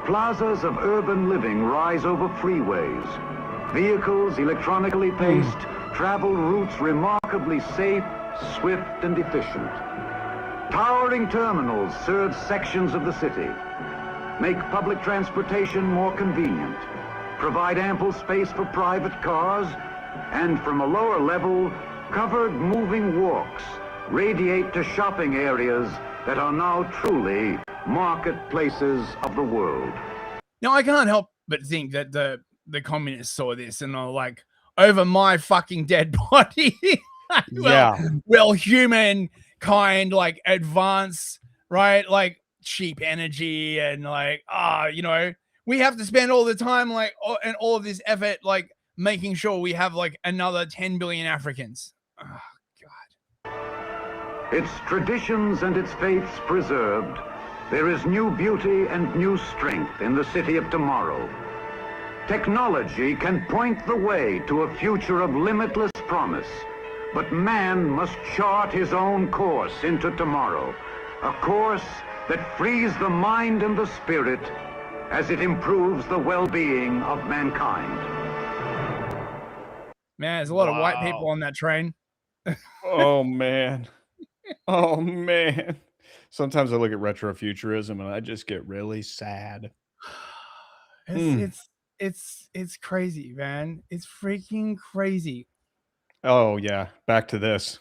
Plazas of urban living rise over freeways. Vehicles, electronically paced, travel routes remarkably safe, swift, and efficient. Towering terminals serve sections of the city, make public transportation more convenient, provide ample space for private cars, and from a lower level, covered moving walks radiate to shopping areas that are now truly marketplaces of the world. Now, I can't help but think that the communists saw this and are like, over my fucking dead body. Well, humankind, like, advance, right? Like, cheap energy and like, you know, we have to spend all the time like and all of this effort like making sure we have like another 10 billion Africans. Oh, Its traditions and its faiths preserved, there is new beauty and new strength in the city of tomorrow. Technology can point the way to a future of limitless promise, but man must chart his own course into tomorrow, a course that frees the mind and the spirit as it improves the well-being of mankind. Man, there's a lot of white people on that train. Oh, man. Oh, man. Sometimes I look at retrofuturism and I just get really sad. It's crazy, man. It's freaking crazy. Oh, yeah. Back to this.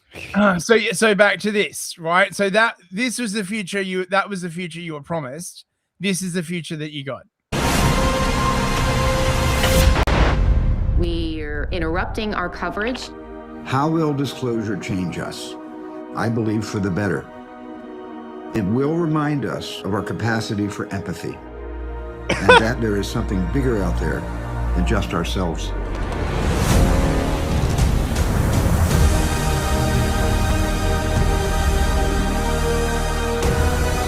So back to this, right? So this was the future that was the future you were promised. This is the future that you got. We're interrupting our coverage. How will disclosure change us? I believe for the better. It will remind us of our capacity for empathy, and that there is something bigger out there than just ourselves.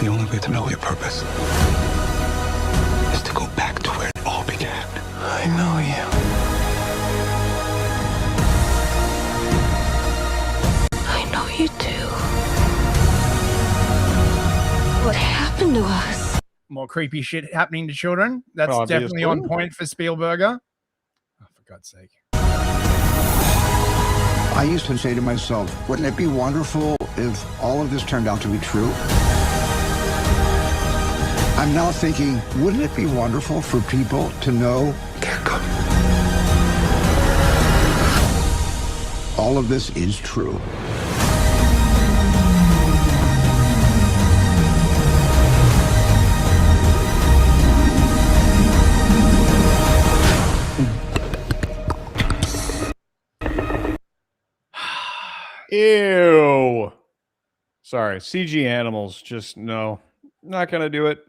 The only way to know your purpose is to go back to where it all began. I know you. I know you do. What happened to us? More creepy shit happening to children. That's definitely on point for Spielberg. Oh, for God's sake. I used to say to myself, wouldn't it be wonderful if all of this turned out to be true? I'm now thinking, wouldn't it be wonderful for people to know all of this is true? Ew. Sorry, CG animals, just no. Not gonna do it.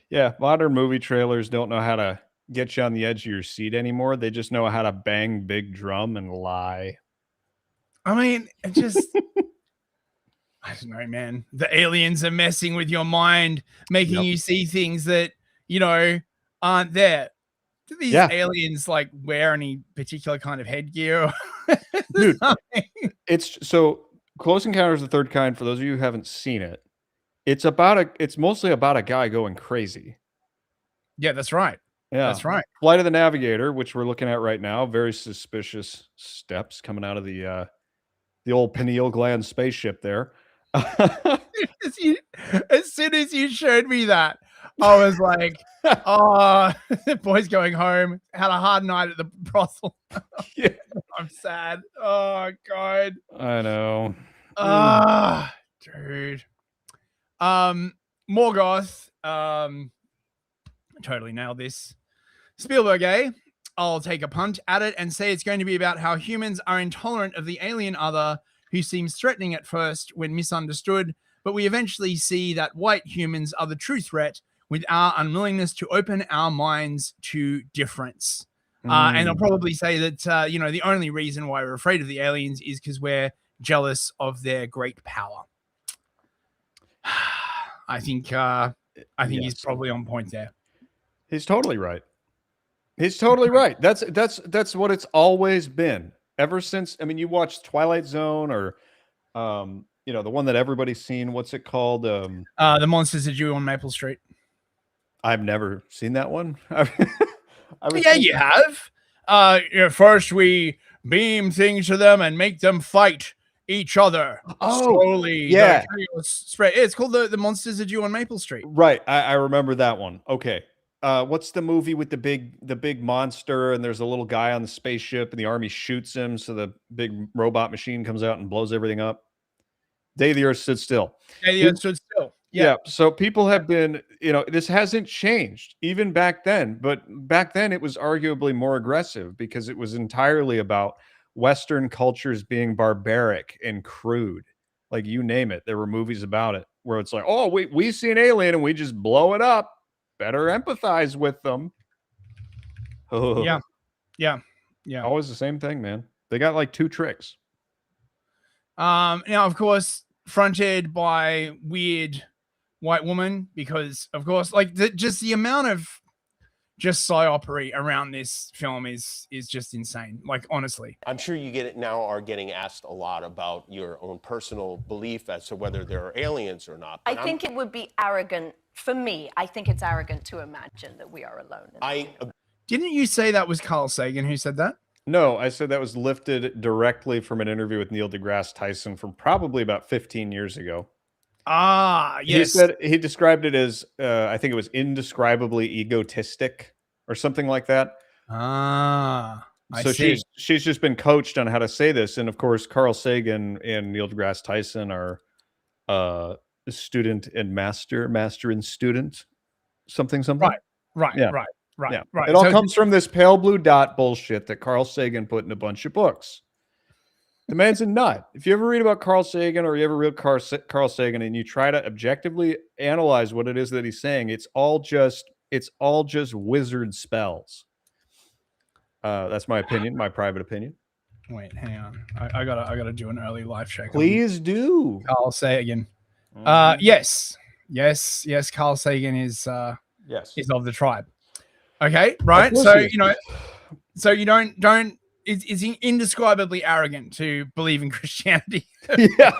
Yeah, modern movie trailers don't know how to get you on the edge of your seat anymore. They just know how to bang big drum and lie. I mean, it just I don't know, man. The aliens are messing with your mind, making you see things that, you know, aren't there. Do these aliens like wear any particular kind of headgear? Dude, it's so Close Encounters of the Third Kind, for those of you who haven't seen it, it's mostly about a guy going crazy. Yeah, that's right. Yeah, that's right. Flight of the Navigator, which we're looking at right now, very suspicious steps coming out of the old pineal gland spaceship there. As soon as you showed me that, I was like, oh, the boy's going home. Had a hard night at the brothel. Yeah. I'm sad. Oh, God. I know. Dude. Morgoth. Totally nailed this. Spielberg, eh? I'll take a punt at it and say it's going to be about how humans are intolerant of the alien other who seems threatening at first when misunderstood, but we eventually see that white humans are the true threat with our unwillingness to open our minds to difference. And I'll probably say that, you know, the only reason why we're afraid of the aliens is because we're jealous of their great power. I think he's probably on point there. He's totally right. He's totally right. That's what it's always been ever since. I mean, you watch Twilight Zone or, you know, the one that everybody's seen. What's it called? The Monsters That You on Maple Street. I've never seen that one. Yeah, you have. You know, first we beam things to them and make them fight each other slowly. Yeah, spread. It's called the Monsters That You on Maple Street. Right. I remember that one. Okay. What's the movie with the big monster and there's a little guy on the spaceship and the army shoots him, so the big robot machine comes out and blows everything up? Day the Earth Stood Still. Day the Earth Stood Still. Yeah. So people have been, you know, this hasn't changed even back then, but back then it was arguably more aggressive because it was entirely about Western cultures being barbaric and crude. Like, you name it, there were movies about it. where it's like, oh, we see an alien and we just blow it up. Better empathize with them. Oh. Yeah. Always the same thing, man. They got like 2 tricks. Now, of course, fronted by weird white woman, because, of course, like just the amount of just psyopery around this film is just insane. Like, honestly, I'm sure you are getting asked a lot about your own personal belief as to whether there are aliens or not. I think it would be arrogant for me. I think it's arrogant to imagine that we are alone. Didn't you say that was Carl Sagan who said that? No, I said that was lifted directly from an interview with Neil deGrasse Tyson from probably about 15 years ago. Ah, yes. He described it as, I think it was indescribably egotistic or something like that. I see. She's just been coached on how to say this. And of course, Carl Sagan and Neil deGrasse Tyson are student and master and student, something. Right. It all comes from this pale blue dot bullshit that Carl Sagan put in a bunch of books. The man's a nut. If you ever read about Carl Sagan, or you ever read Carl Sagan and you try to objectively analyze what it is that he's saying, it's all just wizard spells. That's my opinion, my private opinion. Wait, hang on. I gotta do an early live check. Please do. Carl Sagan. Yes. Carl Sagan is of the tribe. Okay, right. So you don't. It's indescribably arrogant to believe in Christianity. Yeah,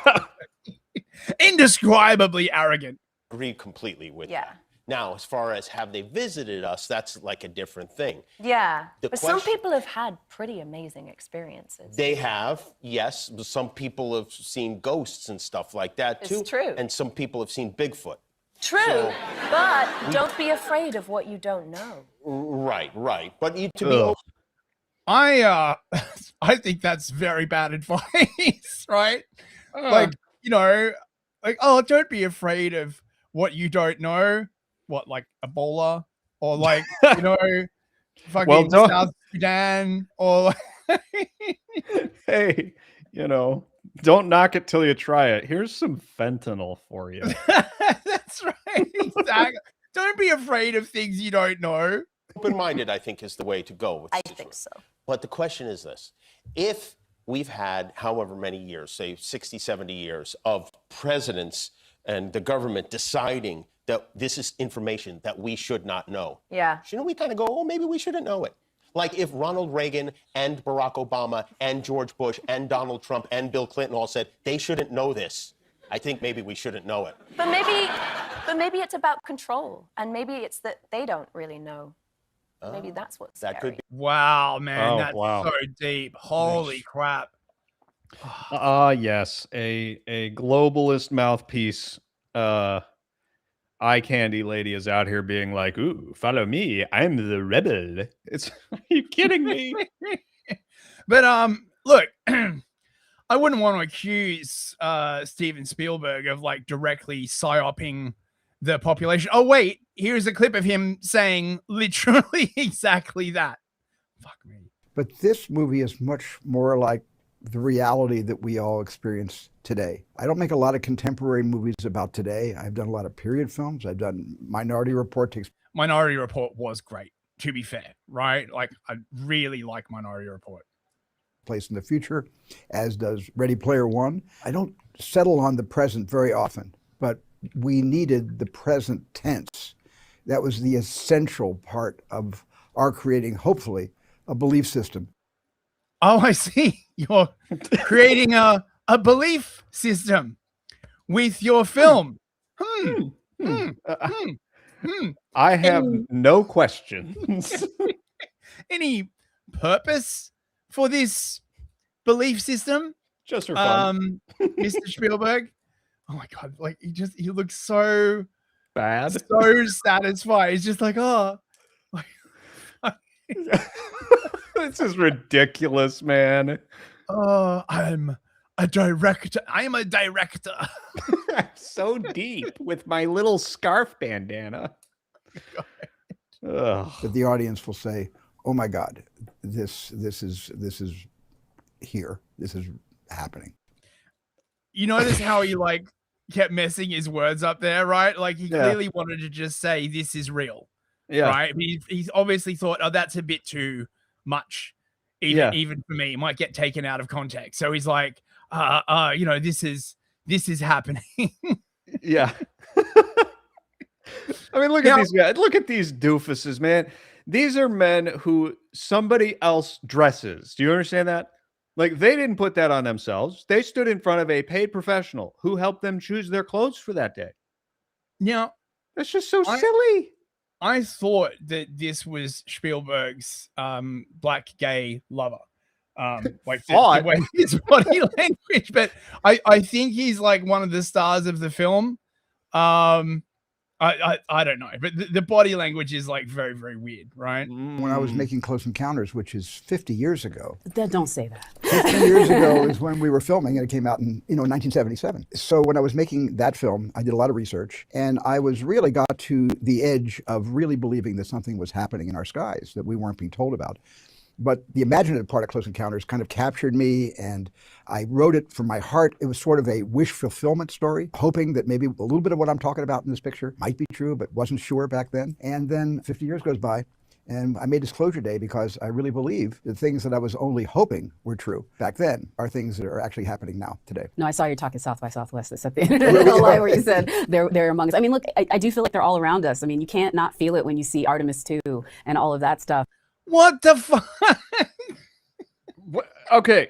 indescribably arrogant. Agree completely with that. Now, as far as have they visited us, that's like a different thing. Yeah, but some people have had pretty amazing experiences. They have, yes. But some people have seen ghosts and stuff like that too. It's true. And some people have seen Bigfoot. True, but don't be afraid of what you don't know. Right. But I think that's very bad advice, right? Like, don't be afraid of what you don't know. What, like Ebola, or like, fucking South Sudan, or hey, don't knock it till you try it. Here's some fentanyl for you. That's right. Exactly. Don't be afraid of things you don't know. Open-minded, I think, is the way to go. I think so. But the question is this. If we've had however many years, say 60, 70 years of presidents and the government deciding that this is information that we should not know. Yeah. Shouldn't we kind of go, oh, maybe we shouldn't know it? Like if Ronald Reagan and Barack Obama and George Bush and Donald Trump and Bill Clinton all said they shouldn't know this, I think maybe we shouldn't know it. But maybe it's about control, and maybe it's that they don't really know. Maybe that's what's scary. That could be. Wow, man, that's wow. so deep. Holy crap. Yes, a globalist mouthpiece, eye candy lady is out here being like, "Ooh, follow me, I'm the rebel." Are you kidding me? But look, I wouldn't want to accuse Steven Spielberg of like directly psyoping the population. Oh wait, here's a clip of him saying literally exactly that. Fuck me. But this movie is much more like the reality that we all experience today. I don't make a lot of contemporary movies about today. I've done a lot of period films. I've done Minority Report. Minority Report was great, to be fair, right? Like, I really like Minority Report. Place in the future, as does Ready Player One. I don't settle on the present very often, but we needed the present tense. That was the essential part of our creating, hopefully, a belief system. Oh, I see. You're creating a belief system with your film. I have no questions. Any purpose for this belief system? Just for fun. Mr. Spielberg. Oh my God. Like he looks so bad. So satisfied. He's just like, oh. This is ridiculous, man. Oh, I'm a director. I am a director. I'm so deep with my little scarf bandana. That the audience will say, "Oh my God, this is here. This is happening." You notice how he kept messing his words up there, right? Like he Yeah. clearly wanted to just say this is real, Yeah. right? He's obviously thought, oh, that's a bit too much, even for me. It might get taken out of context. So he's like, you know, this is happening. Yeah. I mean, look at these guys. Look at these doofuses, man. These are men who somebody else dresses. Do you understand that? Like, they didn't put that on themselves. They stood in front of a paid professional who helped them choose their clothes for that day. Yeah. That's just so silly. I thought that this was Spielberg's black gay lover. Like the way his body language, but I think he's like one of the stars of the film. I don't know, but the body language is like very, very weird, right? When I was making Close Encounters, which is 50 years ago. Don't say that. 50 years ago is when we were filming, and it came out in 1977. So when I was making that film, I did a lot of research, and I was really got to the edge of really believing that something was happening in our skies that we weren't being told about. But the imaginative part of Close Encounters kind of captured me, and I wrote it from my heart. It was sort of a wish fulfillment story, hoping that maybe a little bit of what I'm talking about in this picture might be true, but wasn't sure back then. And then 50 years goes by, and I made Disclosure Day because I really believe the things that I was only hoping were true back then are things that are actually happening now, today. No, I saw you talking South by Southwest at the end of the line where you said they're among us. I mean, look, I do feel like they're all around us. I mean, you can't not feel it when you see Artemis 2 and all of that stuff. What the fuck? Okay.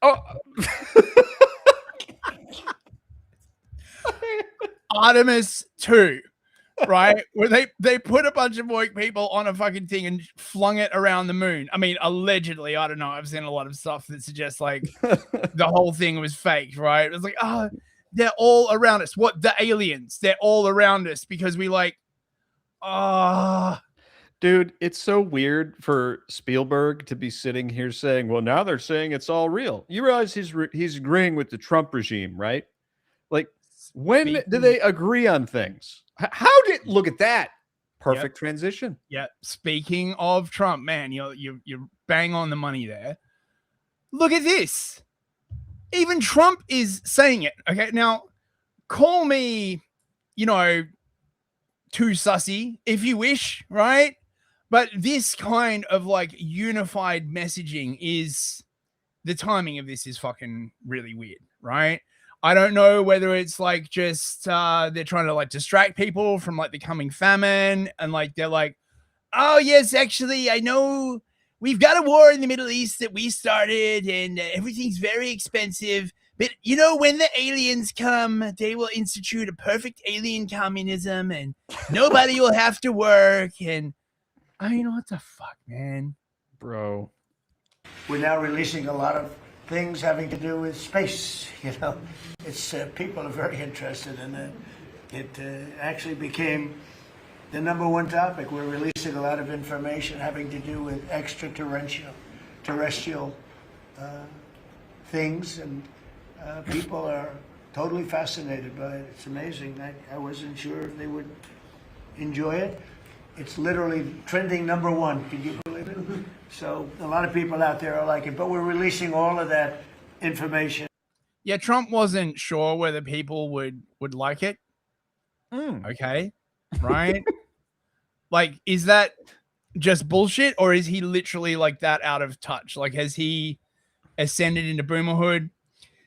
Oh. Artemis 2, right? Where they put a bunch of woke people on a fucking thing and flung it around the moon. I mean, allegedly, I don't know. I've seen a lot of stuff that suggests like the whole thing was faked, right? It's like, oh, they're all around us. What, the aliens? They're all around us because we like, Dude, it's so weird for Spielberg to be sitting here saying, well, now they're saying it's all real. You realize he's agreeing with the Trump regime, right? Like, when do they agree on things? Look at that. Perfect transition. Yeah. Speaking of Trump, man, you bang on the money there. Look at this. Even Trump is saying it. Okay. Now, call me, too sussy if you wish, right? But this kind of like unified messaging the timing of this is fucking really weird, right? I don't know whether it's like just they're trying to like distract people from like the coming famine, and like they're like, oh yes, actually I know we've got a war in the Middle East that we started and everything's very expensive, but when the aliens come, they will institute a perfect alien communism and nobody will have to work. And I mean, what the fuck, man? Bro. We're now releasing a lot of things having to do with space, It's people are very interested in it. It actually became the #1 topic. We're releasing a lot of information having to do with extraterrestrial things, and people are totally fascinated by it. It's amazing. I wasn't sure if they would enjoy it. It's literally trending #1. Can you believe it? So a lot of people out there are like it, but we're releasing all of that information. Yeah, Trump wasn't sure whether people would like it. Okay, right? Like, is that just bullshit, or is he literally like that out of touch? Like, has he ascended into boomerhood?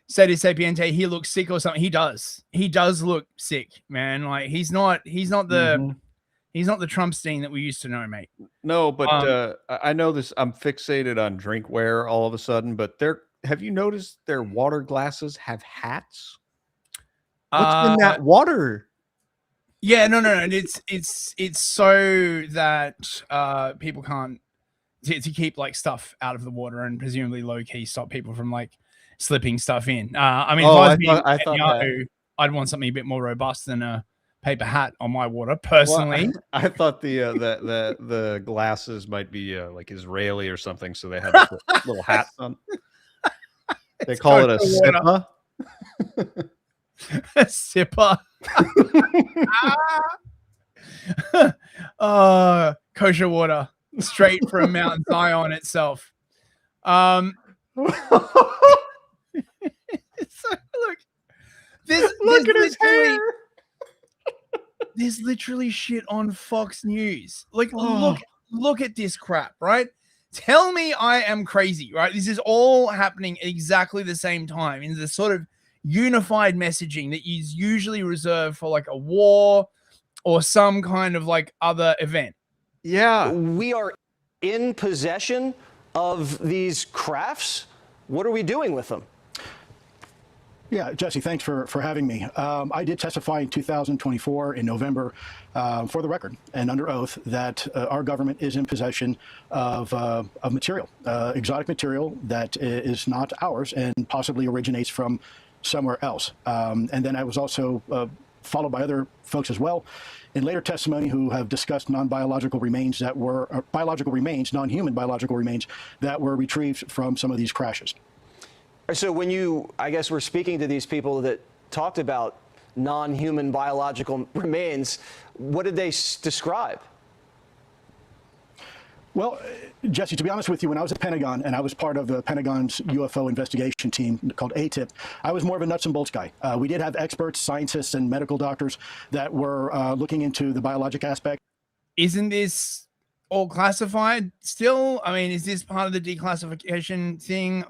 Sati Sapiente, he looks sick or something. He does look sick, man. Like, he's not the Trumpstein that we used to know, mate. No, but I know this. I'm fixated on drinkware all of a sudden, but have you noticed their water glasses have hats? What's in that water? Yeah, no. It's so that people can't to keep like stuff out of the water and presumably low key stop people from like slipping stuff in. I mean, if I was being Netanyahu, I'd want something a bit more robust than a paper hat on my water, personally. Well, I thought the glasses might be like Israeli or something, so they have like, little hats on. They call it a sippa. A sippa. Kosher water, straight from Mount Zion itself. So look, Look at his hair. There's literally shit on Fox News. Like, look at this crap, right? Tell me I am crazy, right? This is all happening at exactly the same time in the sort of unified messaging that is usually reserved for like a war or some kind of like other event. Yeah. We are in possession of these crafts. What are we doing with them? Yeah, Jesse, thanks for having me. I did testify in 2024 in November for the record and under oath that our government is in possession of material, exotic material that is not ours and possibly originates from somewhere else. And then I was also followed by other folks as well in later testimony who have discussed non-biological remains that were, non-human biological remains that were retrieved from some of these crashes. So when you, I guess, were speaking to these people that talked about non-human biological remains, what did they describe? Well, Jesse, to be honest with you, when I was at Pentagon and I was part of the Pentagon's UFO investigation team called ATIP, I was more of a nuts and bolts guy. We did have experts, scientists, and medical doctors that were looking into the biologic aspect. Isn't this all classified still? I mean, is this part of the declassification thing?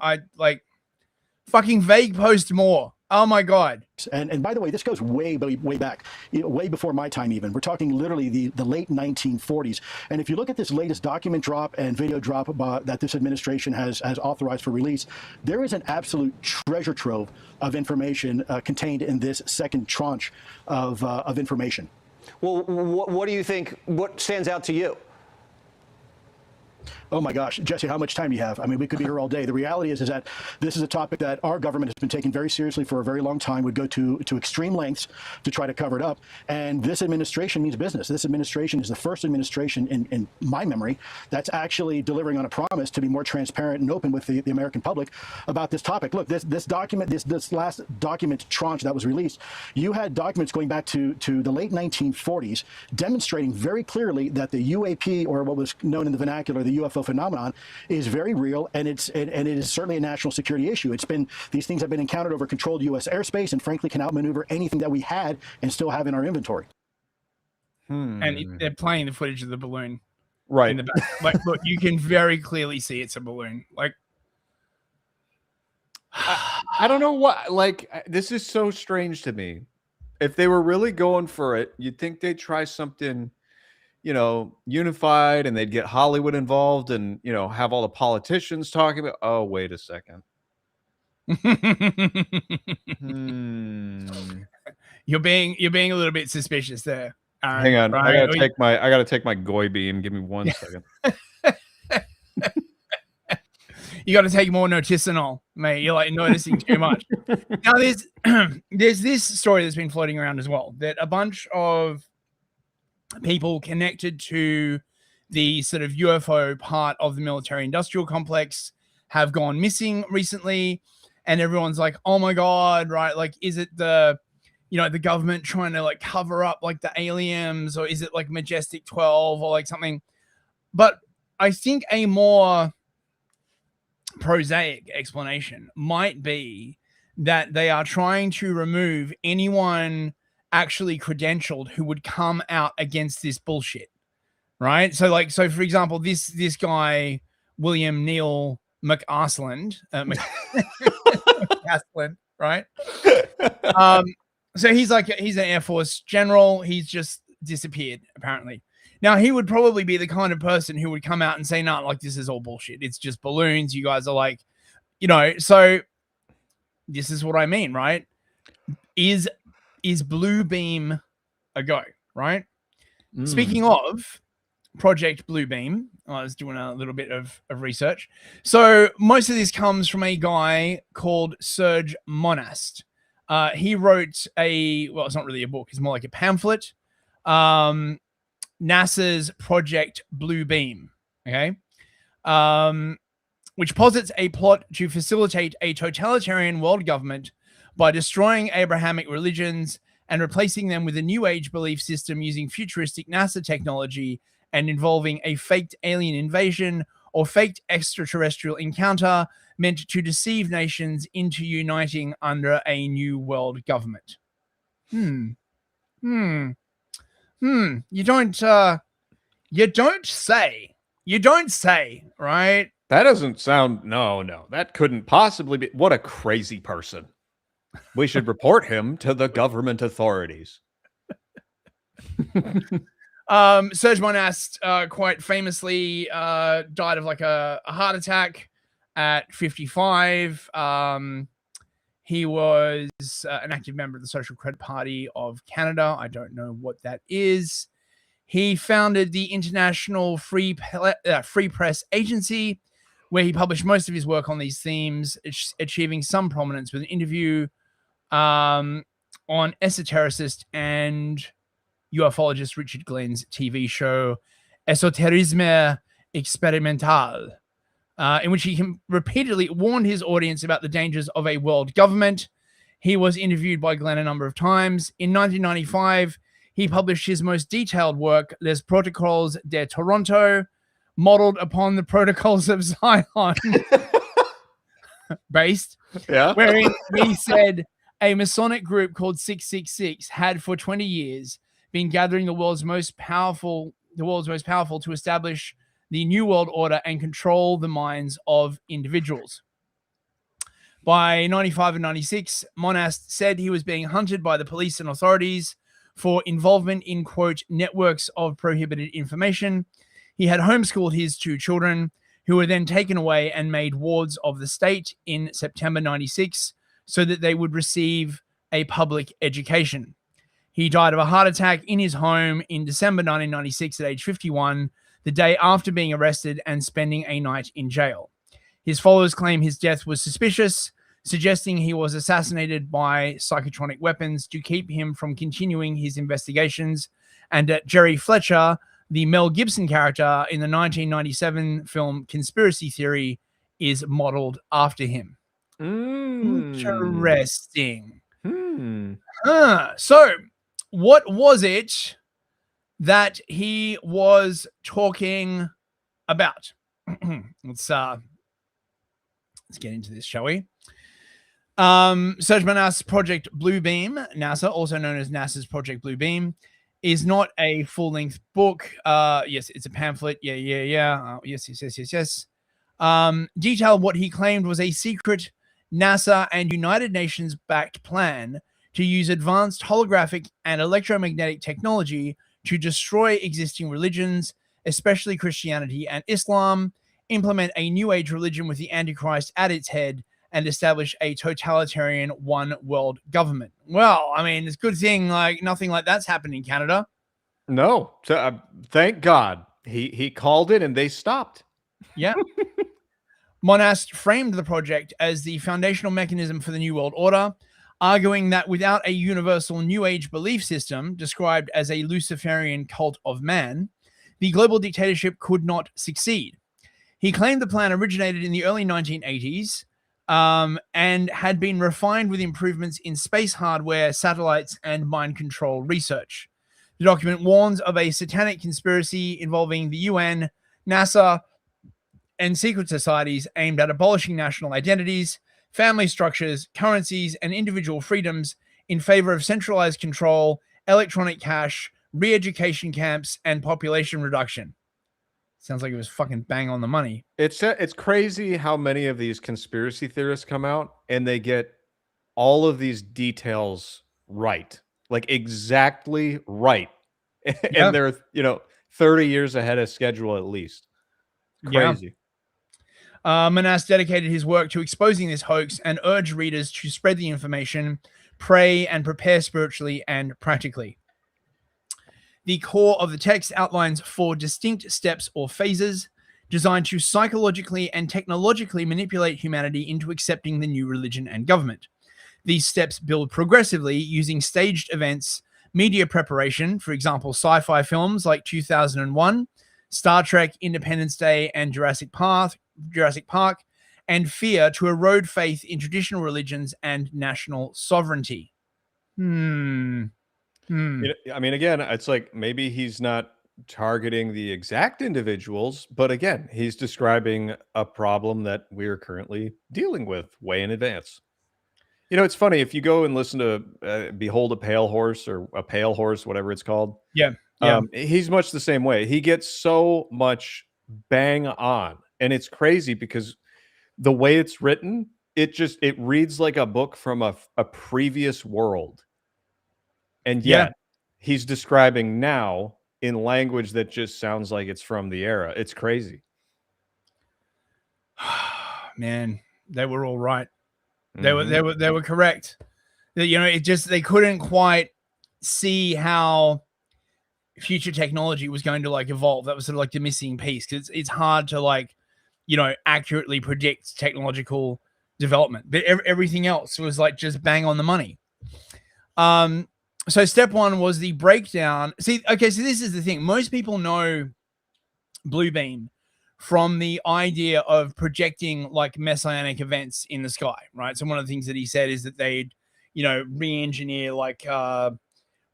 Fucking vague post more. Oh my God. And by the way, this goes way back, way before my time even. We're talking literally the late 1940s. And if you look at this latest document drop and video drop that this administration has authorized for release, there is an absolute treasure trove of information contained in this second tranche of information. Well, what do you think, what stands out to you? Oh my gosh, Jesse, how much time do you have? I mean, we could be here all day. The reality is that this is a topic that our government has been taking very seriously for a very long time, would go to extreme lengths to try to cover it up. And this administration means business. This administration is the first administration in my memory that's actually delivering on a promise to be more transparent and open with the American public about this topic. Look, this document, this last document tranche that was released, you had documents going back to the late 1940s demonstrating very clearly that the UAP, or what was known in the vernacular, the UFO phenomenon, is very real, and it is certainly a national security issue. These things have been encountered over controlled U.S. airspace, and frankly can outmaneuver anything that we had and still have in our inventory. And they're playing the footage of the balloon, right in the back. Like, look, you can very clearly see it's a balloon. Like, I don't know what. Like, this is so strange to me. If they were really going for it, you'd think they'd try something, unified, and they'd get Hollywood involved and, have all the politicians talking about, oh, wait a second. You're being a little bit suspicious there. Hang on. Right? I gotta take my goy beam. Give me 1 second. You got to take more noticinol, mate. You're like noticing too much. Now there's this story that's been floating around as well, that a bunch of people connected to the sort of UFO part of the military industrial complex have gone missing recently, and everyone's like, oh my God, right? Like, is it the government trying to like cover up like the aliens, or is it like Majestic 12 or like something? But I think a more prosaic explanation might be that they are trying to remove anyone actually credentialed who would come out against this bullshit, right? So for example, this guy William Neal McArsland, right? So he's an Air Force general. He's just disappeared apparently. Now he would probably be the kind of person who would come out and say, "No, like this is all bullshit. It's just balloons. You guys are like, So this is what I mean, right? Is Blue Beam a go, right? Speaking of Project Blue Beam, I was doing a little bit of research. So most of this comes from a guy called Serge Monast. He wrote it's not really a book, it's more like a pamphlet, NASA's Project Blue Beam, okay? Which posits a plot to facilitate a totalitarian world government by destroying Abrahamic religions and replacing them with a new age belief system using futuristic NASA technology and involving a faked alien invasion or faked extraterrestrial encounter meant to deceive nations into uniting under a new world government. You don't say. You don't say, right? That doesn't sound... No. That couldn't possibly be... What a crazy person. We should report him to the government authorities. Serge Monast quite famously died of like a heart attack at 55. He was an active member of the Social Credit Party of Canada. I don't know what that is. He founded the International Free Press Agency, where he published most of his work on these themes, achieving some prominence with an interview on esotericist and ufologist Richard Glenn's TV show Esoterisme Experimental, in which he repeatedly warned his audience about the dangers of a world government. He was interviewed by Glenn a number of times. In 1995, he published his most detailed work, Les Protocoles de Toronto, modeled upon the protocols of Zion, based, wherein he said a Masonic group called 666 had for 20 years been gathering the world's most powerful to establish the New World Order and control the minds of individuals. By 95 and 96, Monast said he was being hunted by the police and authorities for involvement in, quote, networks of prohibited information. He had homeschooled his 2 children, who were then taken away and made wards of the state in September 96 so that they would receive a public education. He died of a heart attack in his home in December 1996 at age 51, the day after being arrested and spending a night in jail. His followers claim his death was suspicious, suggesting he was assassinated by psychotronic weapons to keep him from continuing his investigations, and that Jerry Fletcher, the Mel Gibson character in the 1997 film Conspiracy Theory, is modeled after him. Interesting. So, what was it that he was talking about? Let's get into this, shall we? Serge Monast's Project Bluebeam, NASA, also known as NASA's Project Bluebeam, is not a full-length book. Yes, it's a pamphlet. Yes. Detailed what he claimed was a secret NASA and United Nations-backed plan to use advanced holographic and electromagnetic technology to destroy existing religions, especially Christianity and Islam, implement a New Age religion with the Antichrist at its head, and establish a totalitarian one world government. Well, I mean, it's a good thing like nothing like that's happened in Canada. No, thank God. He called it and they stopped. Yeah. Monast framed the project as the foundational mechanism for the New World Order, arguing that without a universal New Age belief system, described as a Luciferian cult of man, the global dictatorship could not succeed. He claimed the plan originated in the early 1980s and had been refined with improvements in space hardware, satellites, and mind control research. The document warns of a satanic conspiracy involving the UN, NASA, and secret societies aimed at abolishing national identities, family structures, currencies, and individual freedoms in favor of centralized control, electronic cash, re-education camps, and population reduction. Sounds like it was fucking bang on the money. It's crazy how many of these conspiracy theorists come out and they get all of these details right, like exactly right. And they're, 30 years ahead of schedule at least. Crazy. Monast dedicated his work to exposing this hoax and urged readers to spread the information, pray, and prepare spiritually and practically. The core of the text outlines 4 distinct steps or phases designed to psychologically and technologically manipulate humanity into accepting the new religion and government. These steps build progressively using staged events, media preparation, for example, sci-fi films like 2001, Star Trek, Independence Day, and Jurassic Park, and fear to erode faith in traditional religions and national sovereignty. I mean, again, it's like maybe he's not targeting the exact individuals, but again, he's describing a problem that we're currently dealing with way in advance. You know, it's funny if you go and listen to Behold a Pale Horse or A Pale Horse, whatever it's called. Yeah. He's much the same way. He gets so much bang on, and it's crazy because the way it's written, it reads like a book from a previous world. And yet he's describing now in language that just sounds like it's from the era. It's crazy. Man, they were all right. They were correct. You know, they couldn't quite see how future technology was going to like evolve. That was sort of like the missing piece, because it's hard to like, you know, accurately predict technological development. But everything else was like just bang on the money. So step one was the breakdown. So this is the thing. Most people know Bluebeam from the idea of projecting like messianic events in the sky, right? So one of the things that he said is that they'd, you know, re-engineer like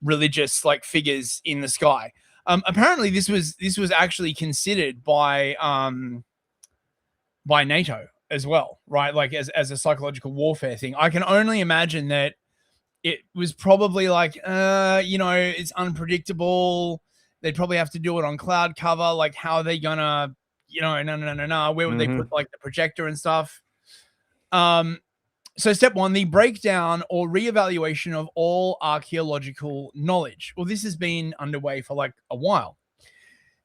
religious like figures in the sky. Apparently this was actually considered by NATO as well, right? Like as a psychological warfare thing. I can only imagine that it was probably like, you know, it's unpredictable. They'd probably have to do it on cloud cover. Like, how are they gonna, you know, no. Where would they put like the projector and stuff? So step one, the breakdown or reevaluation of all archaeological knowledge. Well, this has been underway for like a while.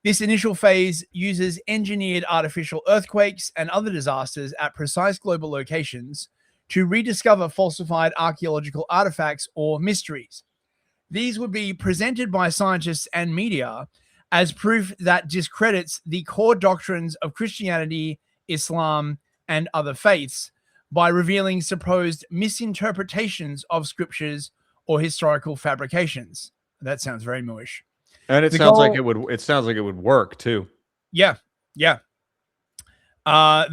This initial phase uses engineered artificial earthquakes and other disasters at precise global locations to rediscover falsified archaeological artifacts or mysteries. These would be presented by scientists and media as proof that discredits the core doctrines of Christianity, Islam, and other faiths by revealing supposed misinterpretations of scriptures or historical fabrications. That sounds very mooish. And it sounds like it would work too. Yeah. The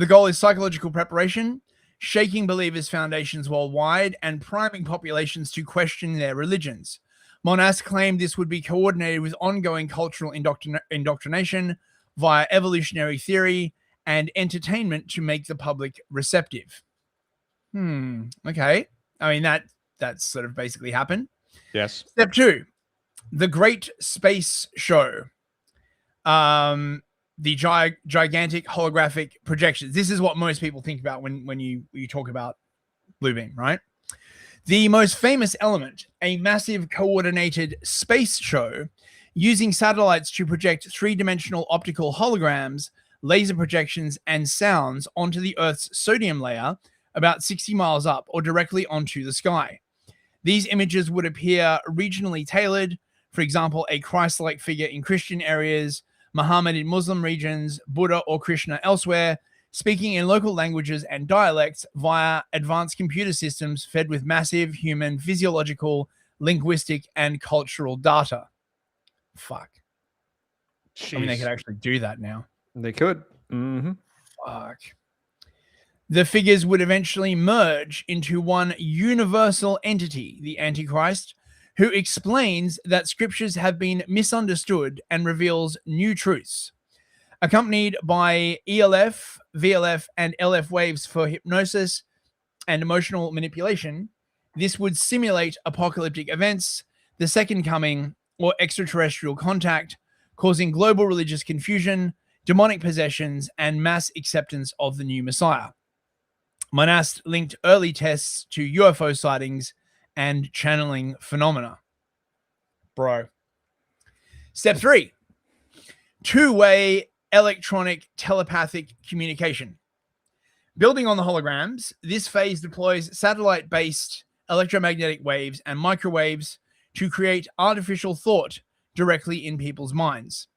goal is psychological preparation, shaking believers' foundations worldwide, and priming populations to question their religions. Monast claimed this would be coordinated with ongoing cultural indoctrination via evolutionary theory and entertainment to make the public receptive. Okay. I mean, that's sort of basically happened. Yes. Step two, the Great Space Show. The gigantic holographic projections. This is what most people think about when you talk about Bluebeam, right? The most famous element, a massive coordinated space show using satellites to project three-dimensional optical holograms, laser projections, and sounds onto the Earth's sodium layer about 60 miles up or directly onto the sky. These images would appear regionally tailored, for example, a Christ-like figure in Christian areas, Muhammad in Muslim regions, Buddha or Krishna elsewhere, speaking in local languages and dialects via advanced computer systems fed with massive human physiological, linguistic, and cultural data. Fuck. Jeez. I mean, they could actually do that now. They could. Fuck. The figures would eventually merge into one universal entity, the Antichrist, who explains that scriptures have been misunderstood and reveals new truths. Accompanied by ELF, VLF, and LF waves for hypnosis and emotional manipulation, this would simulate apocalyptic events, the second coming, or extraterrestrial contact, causing global religious confusion, demonic possessions, and mass acceptance of the new Messiah. Monast linked early tests to UFO sightings and channeling phenomena. Bro. Step 3. Two-way electronic telepathic communication. Building on the holograms, this phase deploys satellite-based electromagnetic waves and microwaves to create artificial thought directly in people's minds.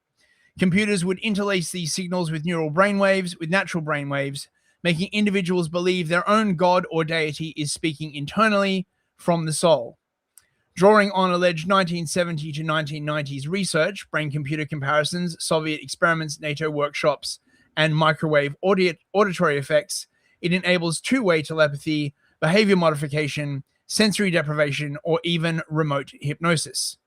Computers would interlace these signals with natural brainwaves, making individuals believe their own god or deity is speaking internally from the soul. Drawing on alleged 1970 to 1990s research, brain-computer comparisons, Soviet experiments, NATO workshops, and microwave auditory effects, it enables two-way telepathy, behavior modification, sensory deprivation, or even remote hypnosis.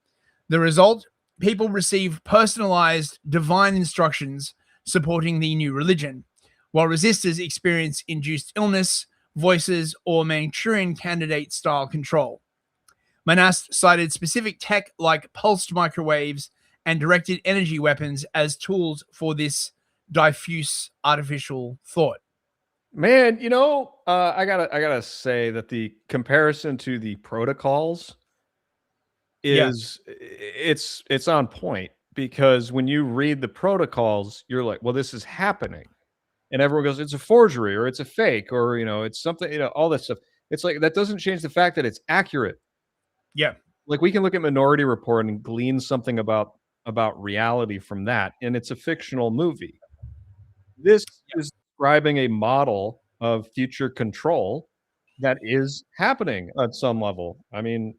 The result? people receive personalized divine instructions supporting the new religion, while resistors experience induced illness, voices, or Manchurian candidate style control. Monast cited specific tech like pulsed microwaves and directed energy weapons as tools for this diffuse artificial thought. Man, I gotta say that the comparison to the protocols is it's on point, because when you read the protocols, you're like, well, this is happening. And everyone goes, it's a forgery, or it's a fake, or it's something, all this stuff. It's like, that doesn't change the fact that it's accurate. Yeah. Like, we can look at Minority Report and glean something about reality from that, and it's a fictional movie. This is describing a model of future control that is happening at some level. I mean,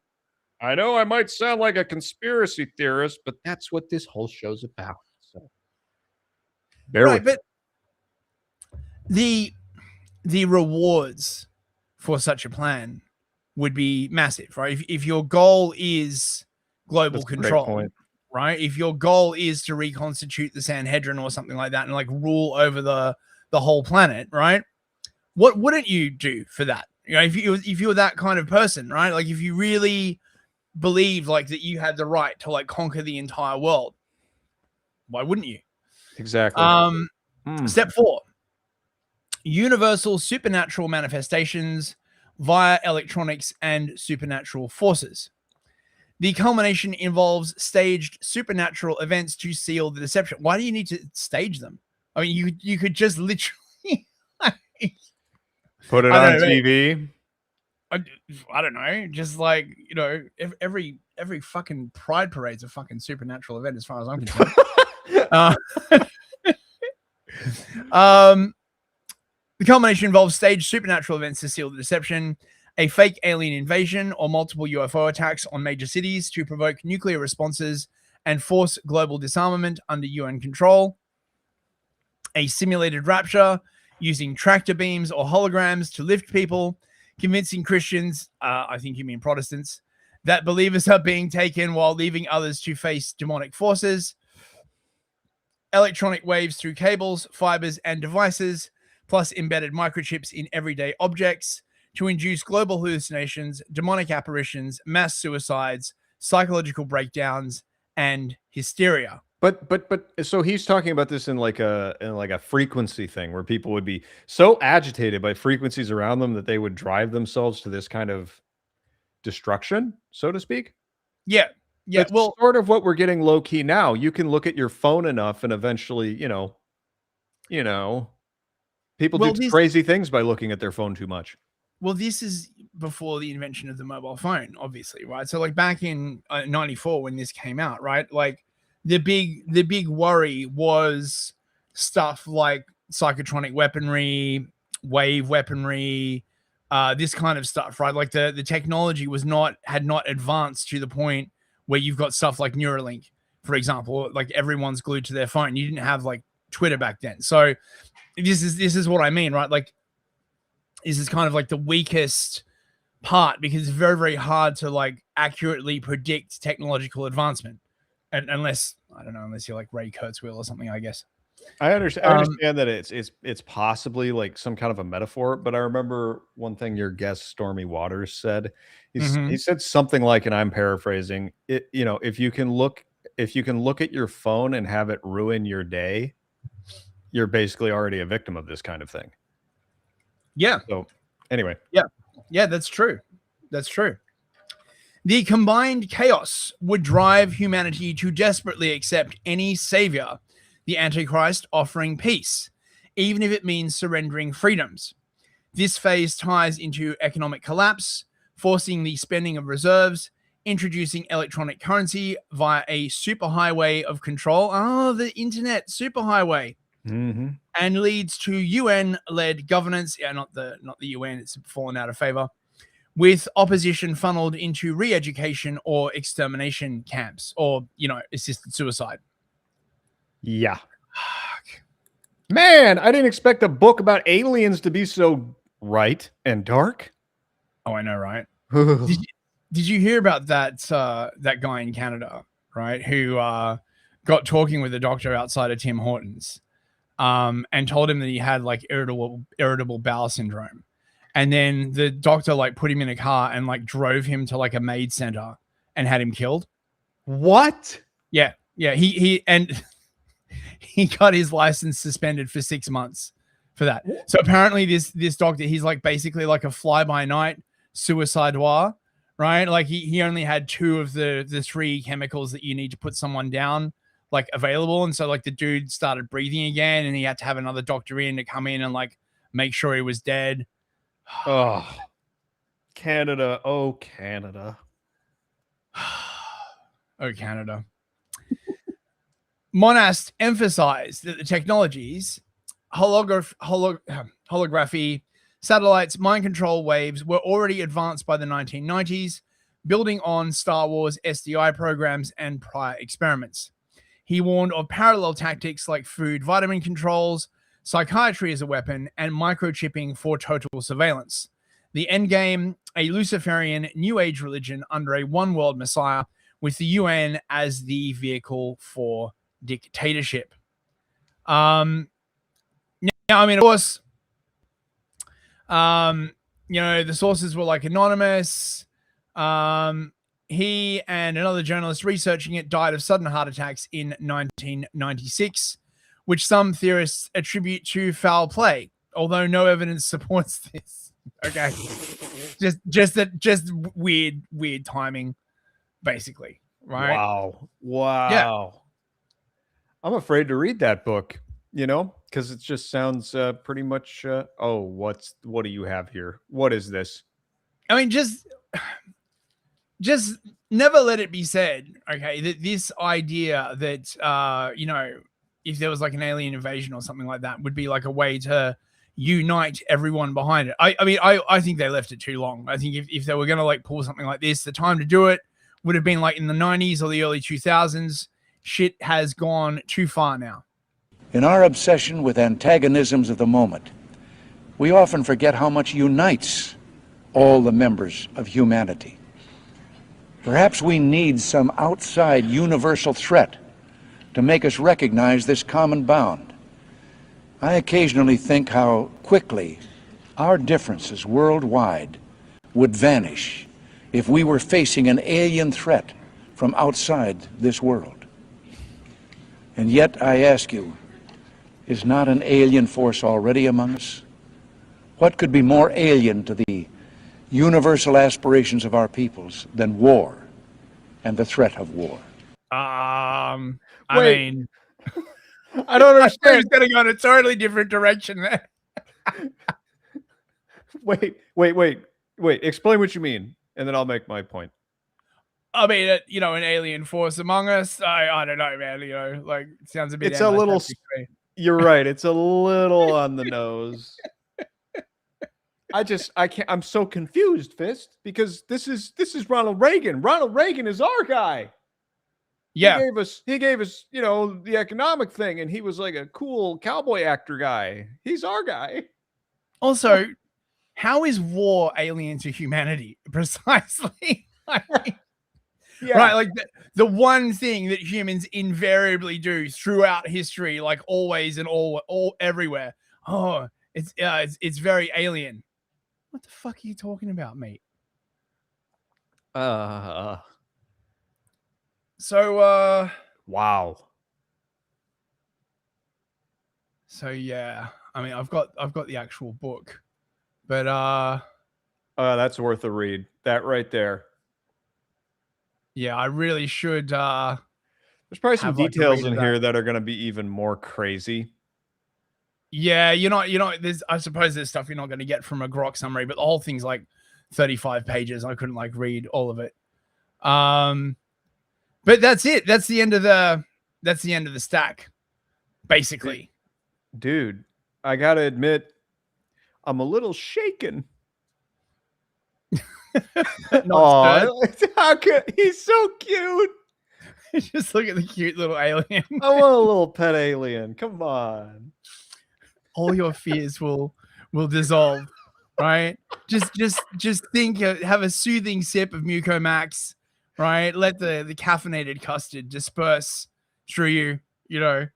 I know I might sound like a conspiracy theorist, but that's what this whole show's about. So, Right, but the rewards for such a plan would be massive, right? If your goal is global control, right? If your goal is to reconstitute the Sanhedrin or something like that and like rule over the whole planet, right? What wouldn't you do for that? If you were that kind of person, right? Like, if you really believed like that you had the right to like conquer the entire world, why wouldn't you? Exactly. Step 4. Universal supernatural manifestations via electronics and supernatural forces. The culmination involves staged supernatural events to seal the deception. Why do you need to stage them? I mean, you could just literally put it on TV. I don't know. Just like, every fucking pride parade's a fucking supernatural event as far as I'm concerned. The culmination involves staged supernatural events to seal the deception, a fake alien invasion or multiple UFO attacks on major cities to provoke nuclear responses and force global disarmament under UN control, a simulated rapture using tractor beams or holograms to lift people, convincing Christians, I think you mean Protestants, that believers are being taken while leaving others to face demonic forces, electronic waves through cables, fibers, and devices, plus embedded microchips in everyday objects to induce global hallucinations, demonic apparitions, mass suicides, psychological breakdowns, and hysteria. But so he's talking about this in like a frequency thing where people would be so agitated by frequencies around them that they would drive themselves to this kind of destruction, so to speak. Yeah. That's sort of what we're getting low key now. You can look at your phone enough and eventually, people do crazy things by looking at their phone too much. Well, this is before the invention of the mobile phone, obviously, right? So like back in 94 when this came out, right? Like the big worry was stuff like psychotronic weaponry, wave weaponry, this kind of stuff, right? Like the technology had not advanced to the point where you've got stuff like Neuralink, for example, like everyone's glued to their phone. You didn't have like Twitter back then. So this is what I mean, right? Like, this is kind of like the weakest part because it's very, very hard to like accurately predict technological advancement, and unless you're like Ray Kurzweil or something, I guess. I understand that it's possibly like some kind of a metaphor, but I remember one thing your guest Stormy Waters said. He said something like, and I'm paraphrasing it, if you can look at your phone and have it ruin your day, you're basically already a victim of this kind of thing. Yeah. So anyway. Yeah, that's true. That's true. The combined chaos would drive humanity to desperately accept any savior, the Antichrist offering peace, even if it means surrendering freedoms. This phase ties into economic collapse, forcing the spending of reserves, introducing electronic currency via a superhighway of control. Oh, the internet superhighway. And leads to UN-led governance. Yeah, not the UN. It's fallen out of favor. With opposition funneled into re-education or extermination camps, or assisted suicide. Yeah. Man, I didn't expect a book about aliens to be so right and dark. Oh, I know, right? Did you hear about that guy in Canada right, who got talking with the doctor outside of Tim Hortons, and told him that he had like irritable bowel syndrome. And then the doctor like put him in a car and like drove him to like a maid center and had him killed. What? Yeah. He got his license suspended for 6 months for that. So apparently this doctor, he's like basically like a fly by night suicidoire, right? Like he only had 2 of the 3 chemicals that you need to put someone down like available. And so like the dude started breathing again, and he had to have another doctor in to come in and like make sure he was dead. Oh, Canada. Oh, Canada. Oh, Canada. Monast emphasized that the technologies, holography, satellites, mind control waves were already advanced by the 1990s, building on Star Wars SDI programs and prior experiments. He warned of parallel tactics like food vitamin controls, psychiatry as a weapon, and microchipping for total surveillance. The endgame, a Luciferian New Age religion under a one-world messiah with the UN as the vehicle for dictatorship. Now, I mean, of course, the sources were like anonymous. He and another journalist researching it died of sudden heart attacks in 1996, which some theorists attribute to foul play, although no evidence supports this. Okay, just weird timing, basically. Right? Wow. Yeah. I'm afraid to read that book, because it just sounds pretty much. What do you have here? What is this? I mean, just never let it be said, okay, that this idea that if there was like an alien invasion or something like that would be like a way to unite everyone behind it. I think they left it too long. I think if they were going to like pull something like this, the time to do it would have been like in the 90s or the early 2000s. Shit has gone too far now. In our obsession with antagonisms of the moment, we often forget how much unites all the members of humanity. Perhaps we need some outside universal threat to make us recognize this common bound. I occasionally think how quickly our differences worldwide would vanish if we were facing an alien threat from outside this world. And yet, I ask you, is not an alien force already among us? What could be more alien to the universal aspirations of our peoples than war and the threat of war? I Wait. mean, I don't understand. He's going to go in a totally different direction there. Wait. Explain what you mean, and then I'll make my point. I mean, an alien force among us. I don't know, man. Like it sounds a bit. It's a little. You're right. It's a little on the nose. I can't. I'm so confused, Fist, because this is Ronald Reagan. Ronald Reagan is our guy. Yeah, he gave us, the economic thing, and he was like a cool cowboy actor guy. He's our guy. Also, how is war alien to humanity? Precisely. Yeah. Right, like the one thing that humans invariably do throughout history, like always and all everywhere. Oh, it's very alien. What the fuck are you talking about, mate? So wow. So yeah, I mean, I've got the actual book, but that's worth a read. That right there. Yeah, I really should. There's probably some details in here that are going to be even more crazy. Yeah, I suppose there's stuff you're not going to get from a grok summary, but the whole thing's like 35 pages. I couldn't like read all of it. But that's it. That's the end of the stack, basically. Dude, I gotta admit, I'm a little shaken. Oh, how could he's so cute? Just look at the cute little alien. I want a little pet alien. Come on. All your fears will dissolve, right? Just think, have a soothing sip of Muco Max, right? Let the caffeinated custard disperse through you, you know.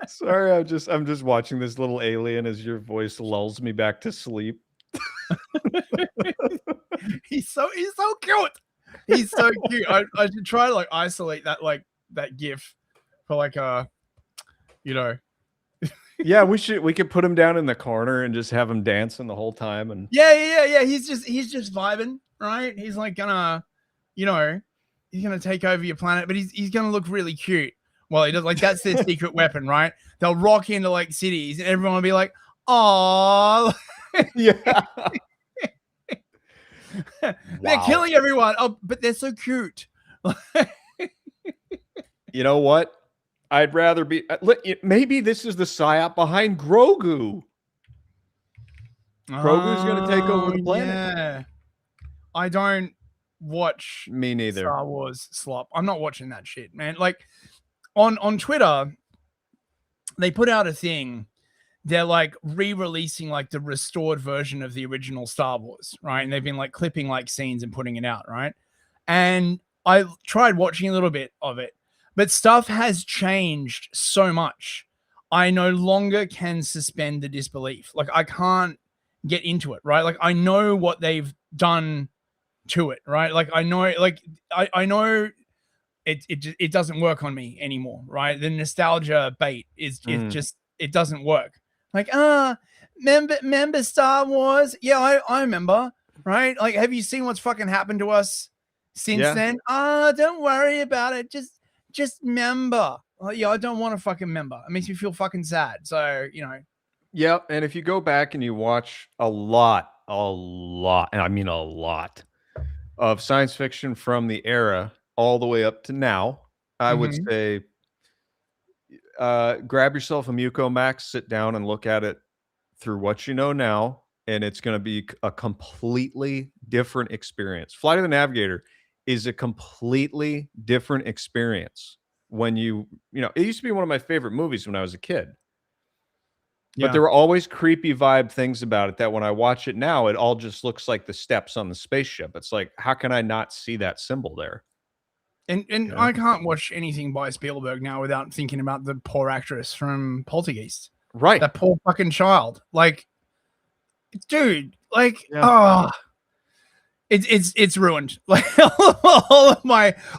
Sorry, I'm just watching this little alien as your voice lulls me back to sleep. He's so cute. He's so cute. I should try to like isolate that GIF for like you know. Yeah, we could put him down in the corner and just have him dancing the whole time. And Yeah. He's just vibing, right? He's like gonna, you know, he's gonna take over your planet, but he's gonna look really cute. Well, he does, like, that's their secret weapon, right? They'll rock into like cities and everyone will be like, "Oh, yeah." They're killing everyone. Oh, but they're so cute. You know what? I'd rather be. Maybe this is the psyop behind Grogu. Grogu's going to take over the planet. Yeah. I don't watch Me neither. Star Wars slop. I'm not watching that shit, man. Like on Twitter, they put out a thing. They're like re-releasing like the restored version of the original Star Wars, right? And they've been like clipping like scenes and putting it out, right? And I tried watching a little bit of it, but stuff has changed so much. I no longer can suspend the disbelief. Like I can't get into it, right? Like I know what they've done to it, right? Like I know, like I know it doesn't work on me anymore, right? The nostalgia bait is just, it doesn't work. Like, remember Star Wars? Yeah, I remember, right? Like, have you seen what's fucking happened to us since then? Don't worry about it. Just remember. Well, yeah, I don't want to fucking remember. It makes me feel fucking sad. So, you know. Yeah, and if you go back and you watch a lot, and I mean a lot, of science fiction from the era all the way up to now, I would say grab yourself a Muco Max, sit down and look at it through what you know now, and it's going to be a completely different experience. Flight of the Navigator is a completely different experience when you know, it used to be one of my favorite movies when I was a kid. But there were always creepy vibe things about it that when I watch it now, it all just looks like the steps on the spaceship. It's like, how can I not see that symbol there? And I can't watch anything by Spielberg now without thinking about the poor actress from Poltergeist. Right. That poor fucking child. Like, dude, like, it's ruined. Like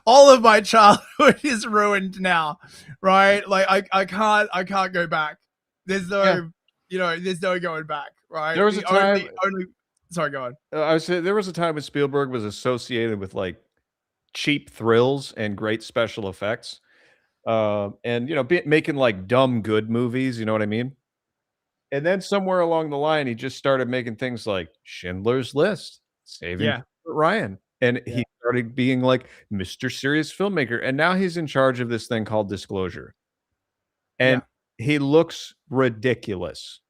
all of my childhood is ruined now. Right. Like I can't go back. There's no, you know, there's no going back. Right. There was a time. Sorry, go on. I was saying there was a time when Spielberg was associated with like cheap thrills and great special effects, and you know, making like dumb good movies. You know what I mean? And then somewhere along the line, he just started making things like Schindler's List, Saving Private Ryan, and he started being like Mr. Serious Filmmaker, and now he's in charge of this thing called Disclosure, and he looks ridiculous.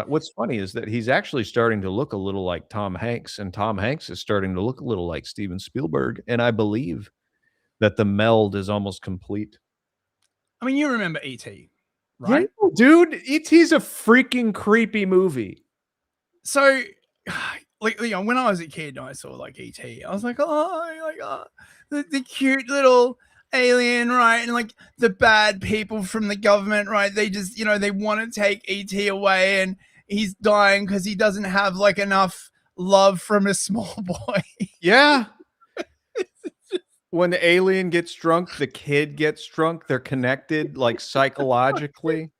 What's funny is that he's actually starting to look a little like Tom Hanks, and Tom Hanks is starting to look a little like Steven Spielberg, and I believe that the meld is almost complete. I mean, you remember E.T., right? Yeah, dude, E.T.'s a freaking creepy movie. So, like, you know, when I was a kid, I saw like E.T. I was like, the cute little alien, right? And like the bad people from the government, right? They just, you know, they want to take E.T. away, and he's dying because he doesn't have like enough love from a small boy. Yeah. When the alien gets drunk, the kid gets drunk. They're connected like psychologically.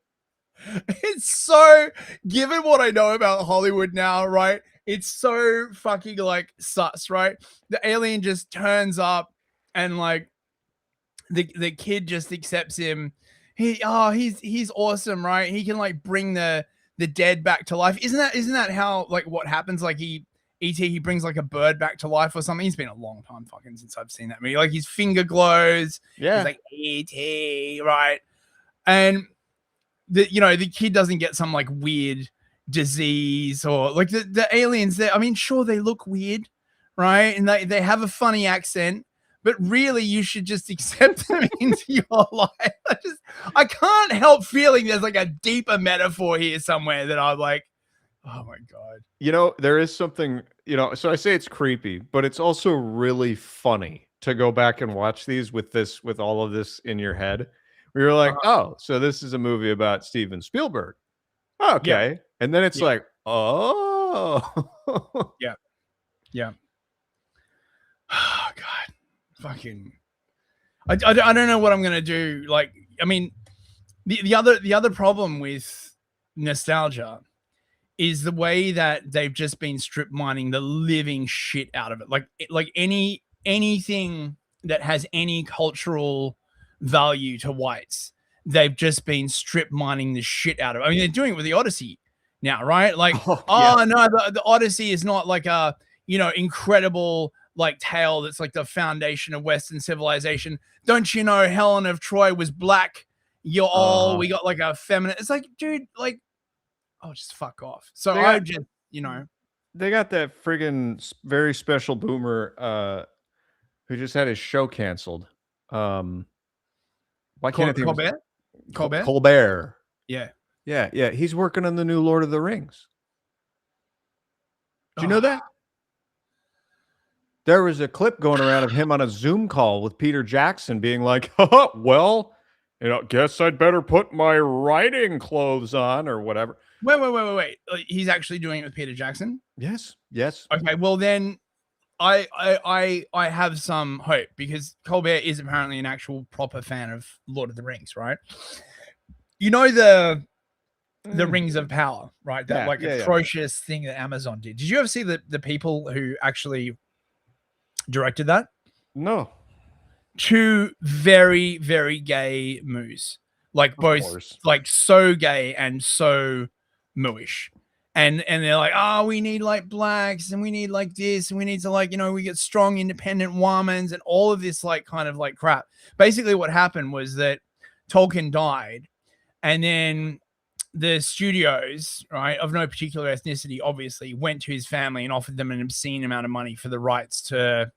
It's so, given what I know about Hollywood now, right? It's so fucking like sus, right? The alien just turns up and like the kid just accepts him. He's awesome, right? He can like bring the dead back to life. Isn't that how like what happens? Like he brings like a bird back to life or something. It's been a long time fucking since I've seen that movie. Like his finger glows. Yeah. He's like E.T., right? And the kid doesn't get some like weird disease or like the aliens there. I mean, sure, they look weird, right? And they have a funny accent, but really you should just accept them into your life. I can't help feeling there's like a deeper metaphor here somewhere that I'm like, Oh my God. You know, there is something, you know, so I say it's creepy, but it's also really funny to go back and watch these with all of this in your head. We were like, oh, so this is a movie about Steven Spielberg. Okay. And then it's like, oh. Yeah. Yeah. Oh God. Fucking. I don't know what I'm gonna do. Like, I mean, the other problem with nostalgia is the way that they've just been strip mining the living shit out of it. Like anything that has any cultural value to whites, they've just been strip mining the shit out of it. I mean, they're doing it with the Odyssey now, right? Like, no, the Odyssey is not like a, you know, incredible like tale that's like the foundation of Western civilization. Don't you know Helen of Troy was black? You're all we got like a feminine. It's like, dude, like, oh, just fuck off. So I just, you know, they got that friggin' very special boomer who just had his show canceled. Why can't I think Colbert? Colbert? Colbert. Yeah. Yeah. He's working on the new Lord of the Rings. Do you know that? There was a clip going around of him on a Zoom call with Peter Jackson being like, well, you know, guess I'd better put my writing clothes on or whatever. Wait. He's actually doing it with Peter Jackson? Yes. Okay, well then I have some hope because Colbert is apparently an actual proper fan of Lord of the Rings, right? You know the Rings of Power, right? That atrocious thing that Amazon did. Did you ever see the people who actually directed that? No. 2 very, very gay moos. Like both like so gay and so mooish. And they're like, oh, we need like blacks and we need like this and we need to like, you know, we get strong independent womans and all of this like kind of like crap. Basically what happened was that Tolkien died and then the studios, right, of no particular ethnicity, obviously went to his family and offered them an obscene amount of money for the rights to,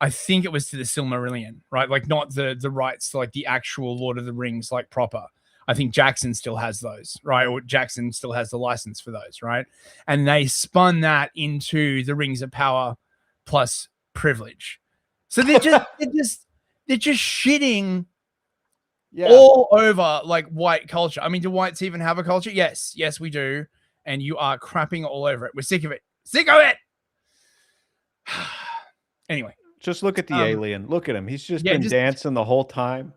I think it was to the Silmarillion, right? Like not the rights to like the actual Lord of the Rings, like proper. I think Jackson still has those, right? Or Jackson still has the license for those, right? And they spun that into the Rings of Power plus privilege. So they're just shitting all over like white culture. I mean, do whites even have a culture? Yes, we do. And you are crapping all over it. We're sick of it. Anyway. Just look at the alien. Look at him. He's just been dancing the whole time.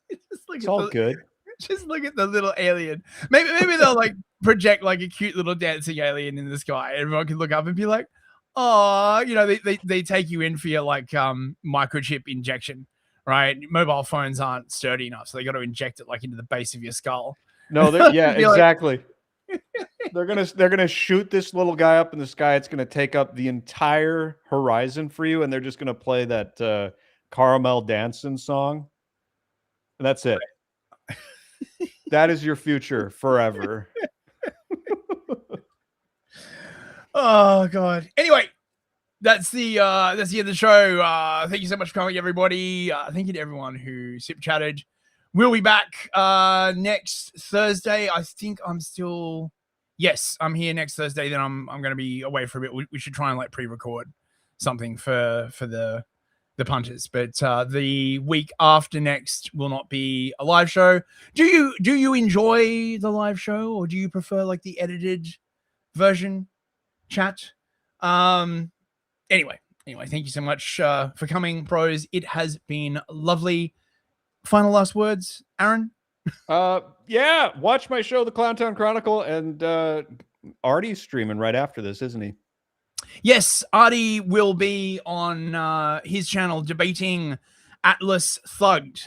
It's all good. Just look at the little alien. Maybe they'll like project like a cute little dancing alien in the sky. Everyone can look up and be like, oh, you know, they take you in for your like microchip injection, right? Mobile phones aren't sturdy enough, so they got to inject it like into the base of your skull. No, exactly. They're gonna shoot this little guy up in the sky. It's gonna take up the entire horizon for you, and they're just gonna play that Caramel Dancing song, and that's it. That is your future forever. Oh God. Anyway, that's the end of the show. Thank you so much for coming, everybody. Thank you to everyone who sip chatted. We'll be back next Thursday. I think I'm here next Thursday. Then I'm going to be away for a bit. We should try and like pre-record something for the punters. But the week after next will not be a live show. Do you enjoy the live show or do you prefer like the edited version? Chat. Anyway, thank you so much for coming, pros. It has been lovely. Final last words, Aaron? Yeah, watch my show, The Clowntown Chronicle, and Artie's streaming right after this, isn't he? Yes, Artie will be on his channel debating Atlas Thugged.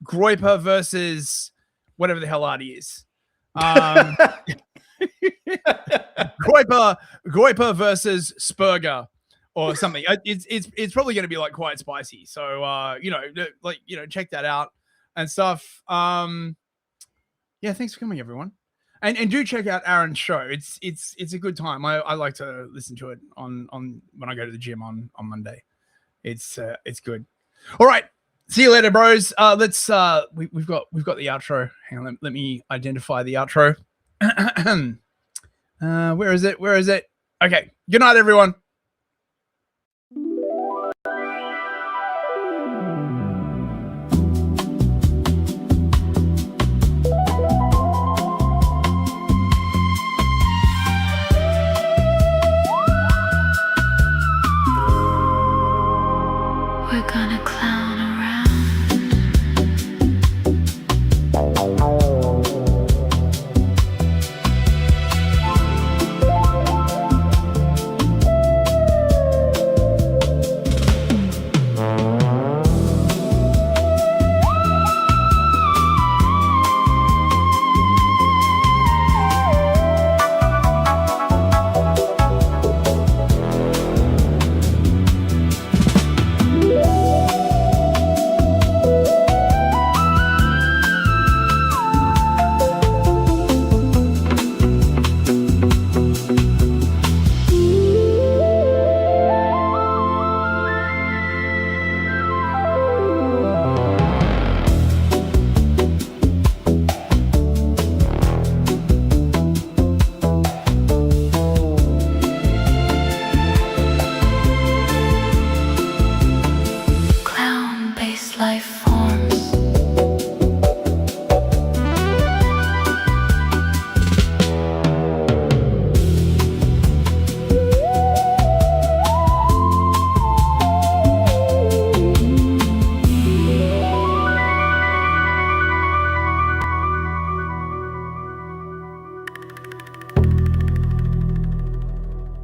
Groiper versus whatever the hell Artie is. Groiper versus Spurger or something. It's probably going to be like quite spicy. So check that out and stuff. Yeah, thanks for coming, everyone. And do check out Aaron's show. It's a good time. I like to listen to it on when I go to the gym on Monday. It's good. All right. See you later, bros. Let's we've got the outro. Hang on, let me identify the outro. Where is it? Where is it? Okay. Good night, everyone.